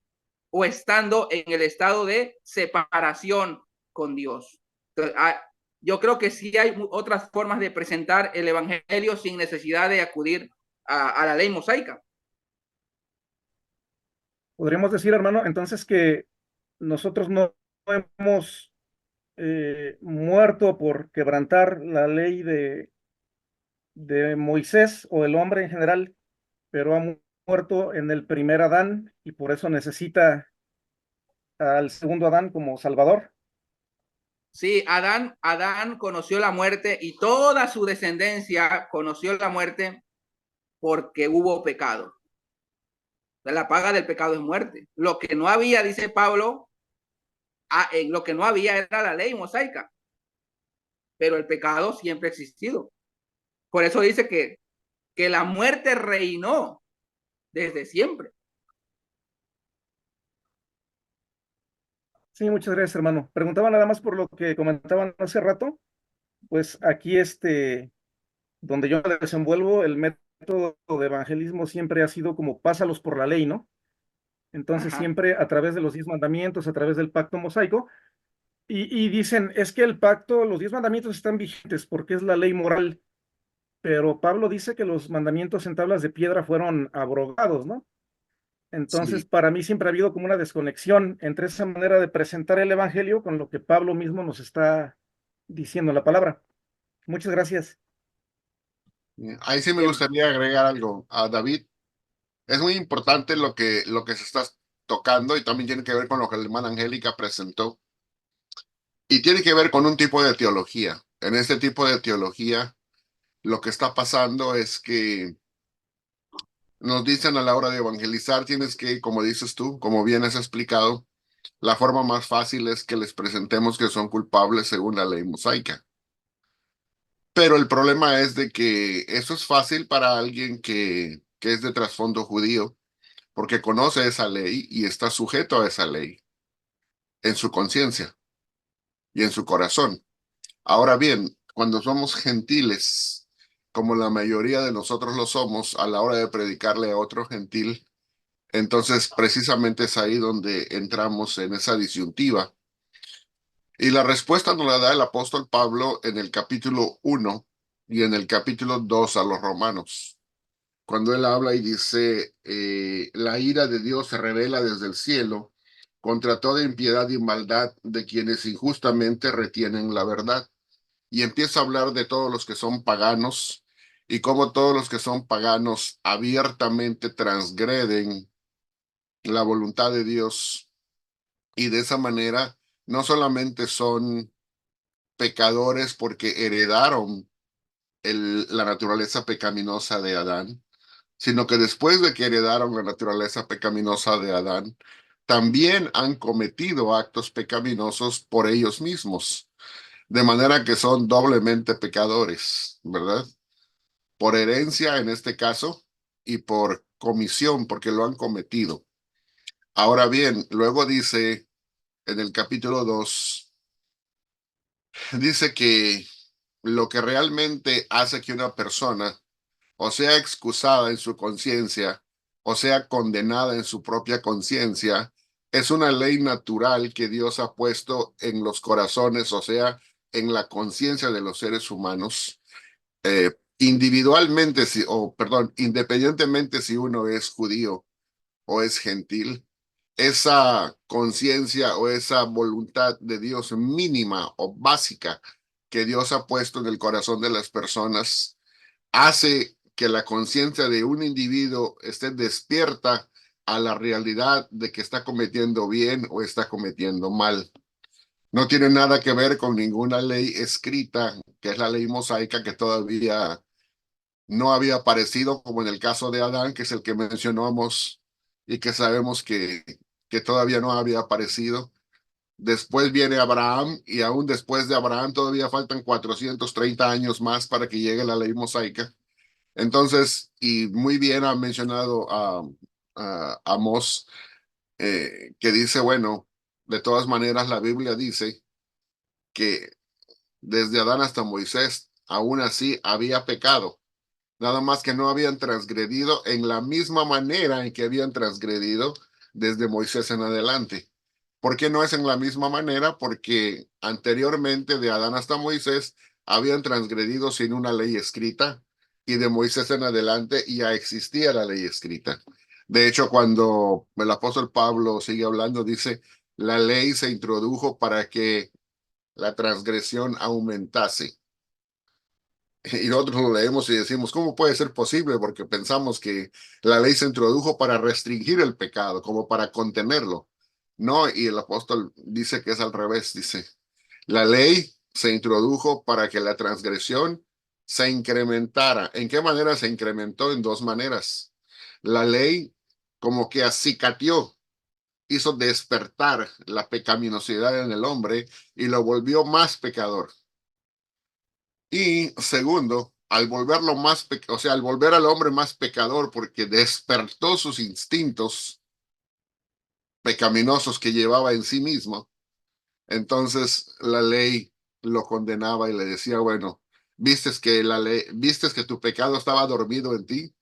o estando en el estado de separación con Dios. Entonces, yo creo que sí hay otras formas de presentar el evangelio sin necesidad de acudir a la ley mosaica. Podríamos decir, hermano, entonces que nosotros no hemos muerto por quebrantar la ley de Moisés o el hombre en general, pero ha muerto en el primer Adán y por eso necesita al segundo Adán como Salvador. Sí, Adán conoció la muerte y toda su descendencia conoció la muerte porque hubo pecado. La paga del pecado es muerte. Lo que no había, dice Pablo, en lo que no había era la ley mosaica, pero el pecado siempre ha existido. Por eso dice que la muerte reinó desde siempre. Sí, muchas gracias, hermano. Preguntaba nada más por lo que comentaban hace rato. Pues aquí donde yo me desenvuelvo, el método método de evangelismo siempre ha sido como pásalos por la ley, ¿no? Entonces Ajá. siempre a través de los 10 mandamientos, a través del pacto mosaico, y dicen, es que el pacto, los 10 mandamientos están vigentes porque es la ley moral, pero Pablo dice que los mandamientos en tablas de piedra fueron abrogados, ¿no? Entonces, Sí. para mí siempre ha habido como una desconexión entre esa manera de presentar el evangelio con lo que Pablo mismo nos está diciendo en la palabra. Muchas gracias. Ahí sí me Bien. gustaría agregar algo a David. Es muy importante lo que se está tocando y también tiene que ver con lo que la hermana Angélica presentó y tiene que ver con un tipo de teología. En este tipo de teología, lo que está pasando es que nos dicen a la hora de evangelizar, tienes que, como dices tú, como bien has explicado, la forma más fácil es que les presentemos que son culpables según la ley mosaica. Pero el problema es de que eso es fácil para alguien que es de trasfondo judío, porque conoce esa ley y está sujeto a esa ley en su conciencia y en su corazón. Ahora bien, cuando somos gentiles, como la mayoría de nosotros lo somos, a la hora de predicarle a otro gentil, entonces precisamente es ahí donde entramos en esa disyuntiva. Y la respuesta nos la da el apóstol Pablo en el capítulo 1 y en el capítulo 2 a los romanos, cuando él habla y dice, la ira de Dios se revela desde el cielo contra toda impiedad y maldad de quienes injustamente retienen la verdad. Y empieza a hablar de todos los que son paganos y cómo todos los que son paganos abiertamente transgreden la voluntad de Dios y de esa manera no solamente son pecadores porque heredaron la naturaleza pecaminosa de Adán, sino que después de que heredaron la naturaleza pecaminosa de Adán, también han cometido actos pecaminosos por ellos mismos, de manera que son doblemente pecadores, ¿verdad? Por herencia en este caso y por comisión, porque lo han cometido. Ahora bien, luego dice en el capítulo 2, dice que lo que realmente hace que una persona o sea excusada en su conciencia, o sea condenada en su propia conciencia, es una ley natural que Dios ha puesto en los corazones, o sea, en la conciencia de los seres humanos, individualmente, o perdón, independientemente si uno es judío o es gentil, esa conciencia o esa voluntad de Dios mínima o básica que Dios ha puesto en el corazón de las personas hace que la conciencia de un individuo esté despierta a la realidad de que está cometiendo bien o está cometiendo mal. No tiene nada que ver con ninguna ley escrita, que es la ley mosaica que todavía no había aparecido, como en el caso de Adán, que es el que mencionamos y que sabemos que todavía no había aparecido. Después viene Abraham y aún después de Abraham todavía faltan 430 años más para que llegue la ley mosaica. Entonces, y muy bien ha mencionado a Amós, que dice, bueno, de todas maneras la Biblia dice que desde Adán hasta Moisés, aún así había pecado, nada más que no habían transgredido en la misma manera en que habían transgredido desde Moisés en adelante. ¿Por qué no es en la misma manera? Porque anteriormente de Adán hasta Moisés habían transgredido sin una ley escrita y de Moisés en adelante ya existía la ley escrita. De hecho, cuando el apóstol Pablo sigue hablando, dice, la ley se introdujo para que la transgresión aumentase. Y nosotros lo leemos y decimos, ¿cómo puede ser posible? Porque pensamos que la ley se introdujo para restringir el pecado, como para contenerlo. No, y el apóstol dice que es al revés, dice, la ley se introdujo para que la transgresión se incrementara. ¿En qué manera se incrementó? En dos maneras. La ley como que acicateó, hizo despertar la pecaminosidad en el hombre y lo volvió más pecador. Y segundo, al volverlo más, o sea, al volver al hombre más pecador porque despertó sus instintos pecaminosos que llevaba en sí mismo, entonces la ley lo condenaba y le decía, bueno, vistes que vistes que tu pecado estaba dormido en ti,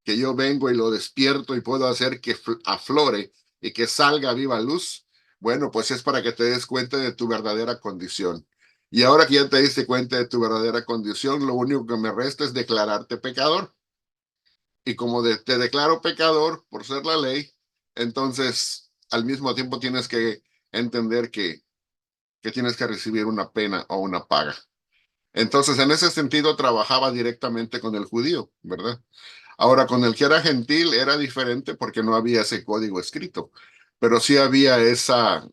que yo vengo y lo despierto y puedo hacer que aflore y que salga viva luz. Bueno, pues es para que te des cuenta de tu verdadera condición. Y ahora que ya te diste cuenta de tu verdadera condición, lo único que me resta es declararte pecador. Y como te declaro pecador por ser la ley, entonces al mismo tiempo tienes que entender que tienes que recibir una pena o una paga. Entonces, en ese sentido, trabajaba directamente con el judío, ¿verdad? Ahora, con el que era gentil era diferente porque no había ese código escrito, pero sí había esa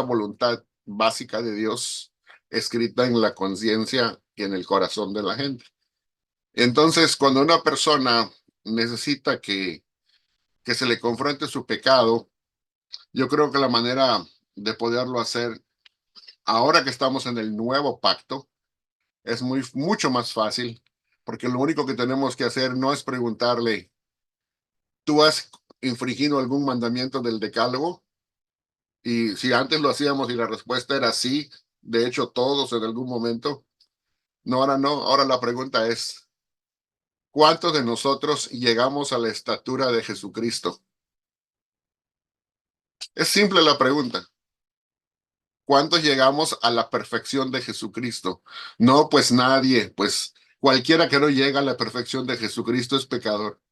voluntad básica de Dios escrita en la conciencia y en el corazón de la gente. Entonces, cuando una persona necesita que se le confronte su pecado, yo creo que la manera de poderlo hacer, ahora que estamos en el nuevo pacto, es mucho más fácil, porque lo único que tenemos que hacer no es preguntarle, ¿tú has infringido algún mandamiento del decálogo? Y si antes lo hacíamos y la respuesta era sí, de hecho todos en algún momento, no, ahora no, ahora la pregunta es, ¿cuántos de nosotros llegamos a la estatura de Jesucristo? Es simple la pregunta. ¿Cuántos llegamos a la perfección de Jesucristo? No, pues nadie, pues cualquiera que no llega a la perfección de Jesucristo es pecador.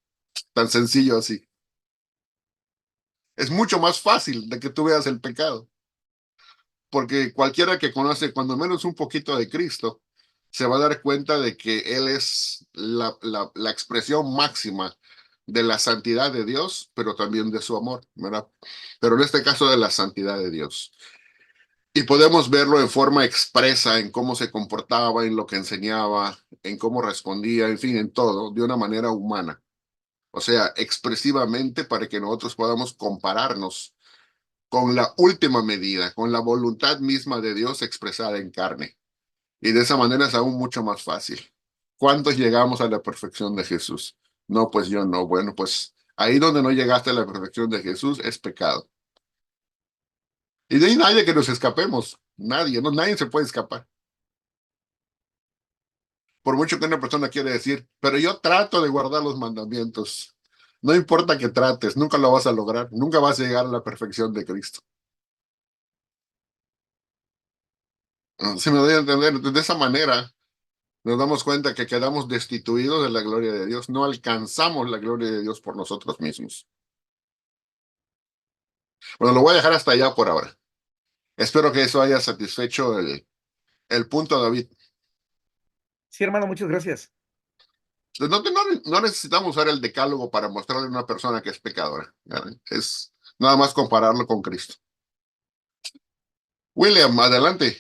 Tan sencillo así. Es mucho más fácil de que tú veas el pecado, porque cualquiera que conoce cuando menos un poquito de Cristo se va a dar cuenta de que Él es la expresión máxima de la santidad de Dios, pero también de su amor, ¿verdad? Pero en este caso de la santidad de Dios. Y podemos verlo en forma expresa, en cómo se comportaba, en lo que enseñaba, en cómo respondía, en fin, en todo, de una manera humana. O sea, expresivamente para que nosotros podamos compararnos con la última medida, con la voluntad misma de Dios expresada en carne. Y de esa manera es aún mucho más fácil. ¿Cuántos llegamos a la perfección de Jesús? No, pues yo no. Bueno, pues ahí donde no llegaste a la perfección de Jesús es pecado. Y de ahí nadie que nos escapemos. Nadie, no, nadie se puede escapar. Por mucho que una persona quiere decir, pero yo trato de guardar los mandamientos. No importa que trates, nunca lo vas a lograr, nunca vas a llegar a la perfección de Cristo. Si me doy a entender, de esa manera nos damos cuenta que quedamos destituidos de la gloria de Dios, no alcanzamos la gloria de Dios por nosotros mismos. Bueno, lo voy a dejar hasta allá por ahora. Espero que eso haya satisfecho el punto, David. Sí, hermano, muchas gracias. No necesitamos usar el decálogo para mostrarle a una persona que es pecadora. Es nada más compararlo con Cristo. William, adelante.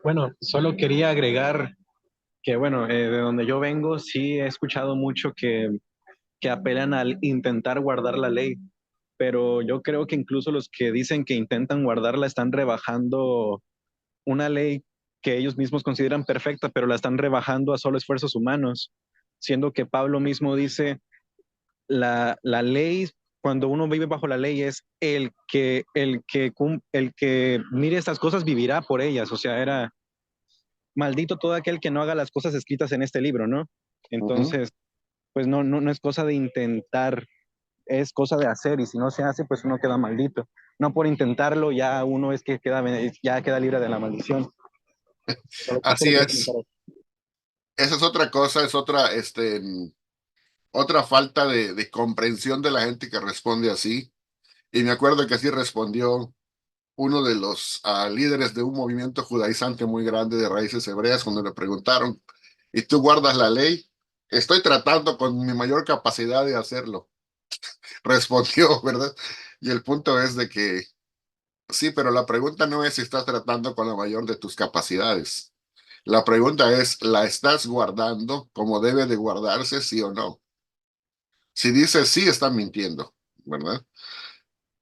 Bueno, solo quería agregar que, bueno, de donde yo vengo, sí he escuchado mucho que apelan al intentar guardar la ley, pero yo creo que incluso los que dicen que intentan guardarla están rebajando una ley que ellos mismos consideran perfecta, pero la están rebajando a solo esfuerzos humanos, siendo que Pablo mismo dice, la ley, cuando uno vive bajo la ley, es el que mire estas cosas vivirá por ellas, o sea, era maldito todo aquel que no haga las cosas escritas en este libro, ¿no? Entonces, pues no es cosa de intentar, es cosa de hacer, y si no se hace, pues uno queda maldito. No por intentarlo, ya uno es que ya queda libre de la maldición. Así es. Esa es otra cosa, es otra falta de comprensión de la gente que responde así. Y me acuerdo que así respondió uno de los líderes de un movimiento judaizante muy grande de raíces hebreas cuando le preguntaron, ¿y tú guardas la ley? Estoy tratando con mi mayor capacidad de hacerlo. Respondió, ¿verdad? Y el punto es de que sí, pero la pregunta no es si estás tratando con la mayor de tus capacidades. La pregunta es, ¿la estás guardando como debe de guardarse, sí o no? Si dice sí, está mintiendo, ¿verdad?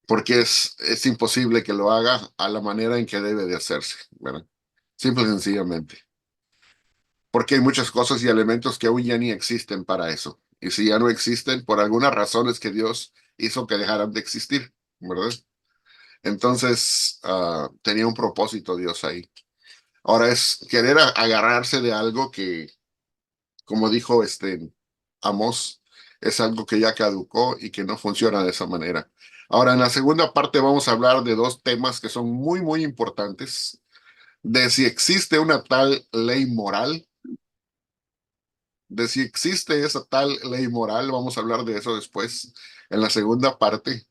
Porque es imposible que lo haga a la manera en que debe de hacerse, ¿verdad? Simple y sencillamente. Porque hay muchas cosas y elementos que aún ya ni existen para eso. Y si ya no existen, por algunas razones que Dios hizo que dejaran de existir, ¿verdad? Entonces, tenía un propósito Dios ahí. Ahora es querer agarrarse de algo que, como dijo Amós, es algo que ya caducó y que no funciona de esa manera. Ahora, en la segunda parte vamos a hablar de dos temas que son muy, muy importantes, de si existe una tal ley moral, de si existe esa tal ley moral, vamos a hablar de eso después, en la segunda parte.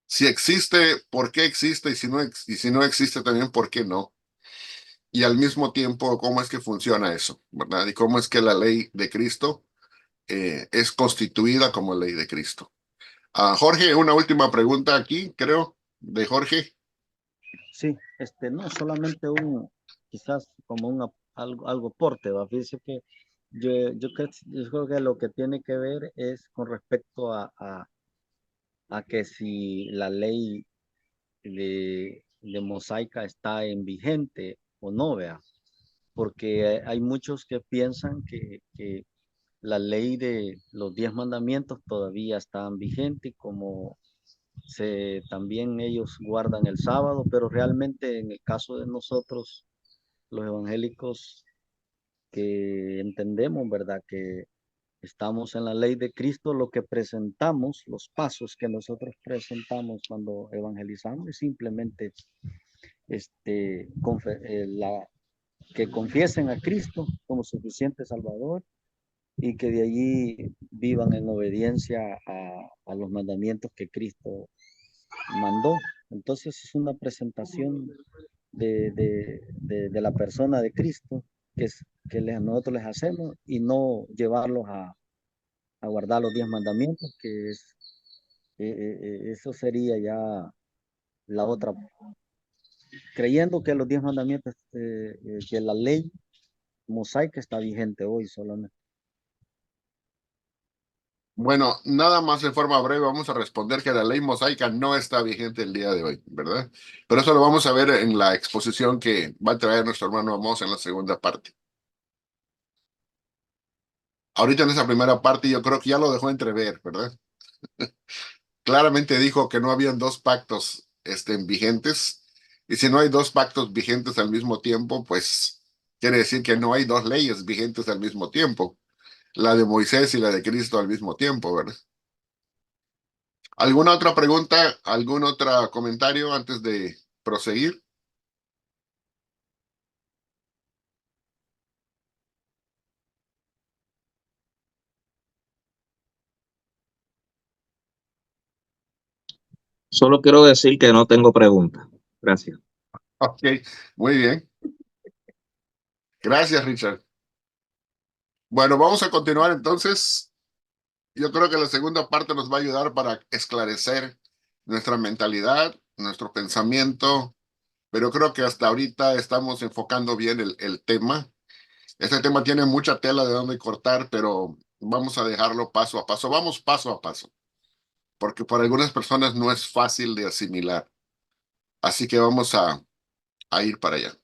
Si existe, ¿por qué existe? Y si no existe también, ¿por qué no? Y al mismo tiempo, ¿cómo es que funciona eso? ¿Verdad? Y cómo es que la ley de Cristo es constituida como ley de Cristo. Jorge, una última pregunta aquí, creo, de Jorge. Sí, no solamente quizás como algo aporte, ¿va? Fíjese que yo creo que lo que tiene que ver es con respecto a que si la ley de mosaica está en vigente o no, vea, porque hay muchos que piensan que la ley de los 10 mandamientos todavía están vigentes, como también ellos guardan el sábado, pero realmente en el caso de nosotros, los evangélicos, que entendemos, ¿verdad? Que estamos en la ley de Cristo, lo que presentamos, los pasos que nosotros presentamos cuando evangelizamos es simplemente que confiesen a Cristo como suficiente Salvador y que de allí vivan en obediencia a los mandamientos que Cristo mandó. Entonces es una presentación de la persona de Cristo que nosotros les hacemos y no llevarlos a guardar los 10 mandamientos, eso sería ya la otra, creyendo que los 10 mandamientos, que la ley mosaica está vigente hoy solamente. Bueno, nada más de forma breve vamos a responder que la ley mosaica no está vigente el día de hoy, ¿verdad? Pero eso lo vamos a ver en la exposición que va a traer nuestro hermano Amós en la segunda parte. Ahorita en esa primera parte yo creo que ya lo dejó entrever, ¿verdad? Claramente dijo que no habían dos pactos vigentes, y si no hay dos pactos vigentes al mismo tiempo, pues quiere decir que no hay dos leyes vigentes al mismo tiempo, la de Moisés y la de Cristo al mismo tiempo, ¿verdad? ¿Alguna otra pregunta, algún otro comentario antes de proseguir? Solo quiero decir que no tengo pregunta. Gracias. Ok, muy bien. Gracias, Richard. Bueno, vamos a continuar entonces. Yo creo que la segunda parte nos va a ayudar para esclarecer nuestra mentalidad, nuestro pensamiento, pero creo que hasta ahorita estamos enfocando bien el tema. Este tema tiene mucha tela de donde cortar, pero vamos a dejarlo paso a paso. Vamos paso a paso, porque para algunas personas no es fácil de asimilar. Así que vamos a ir para allá.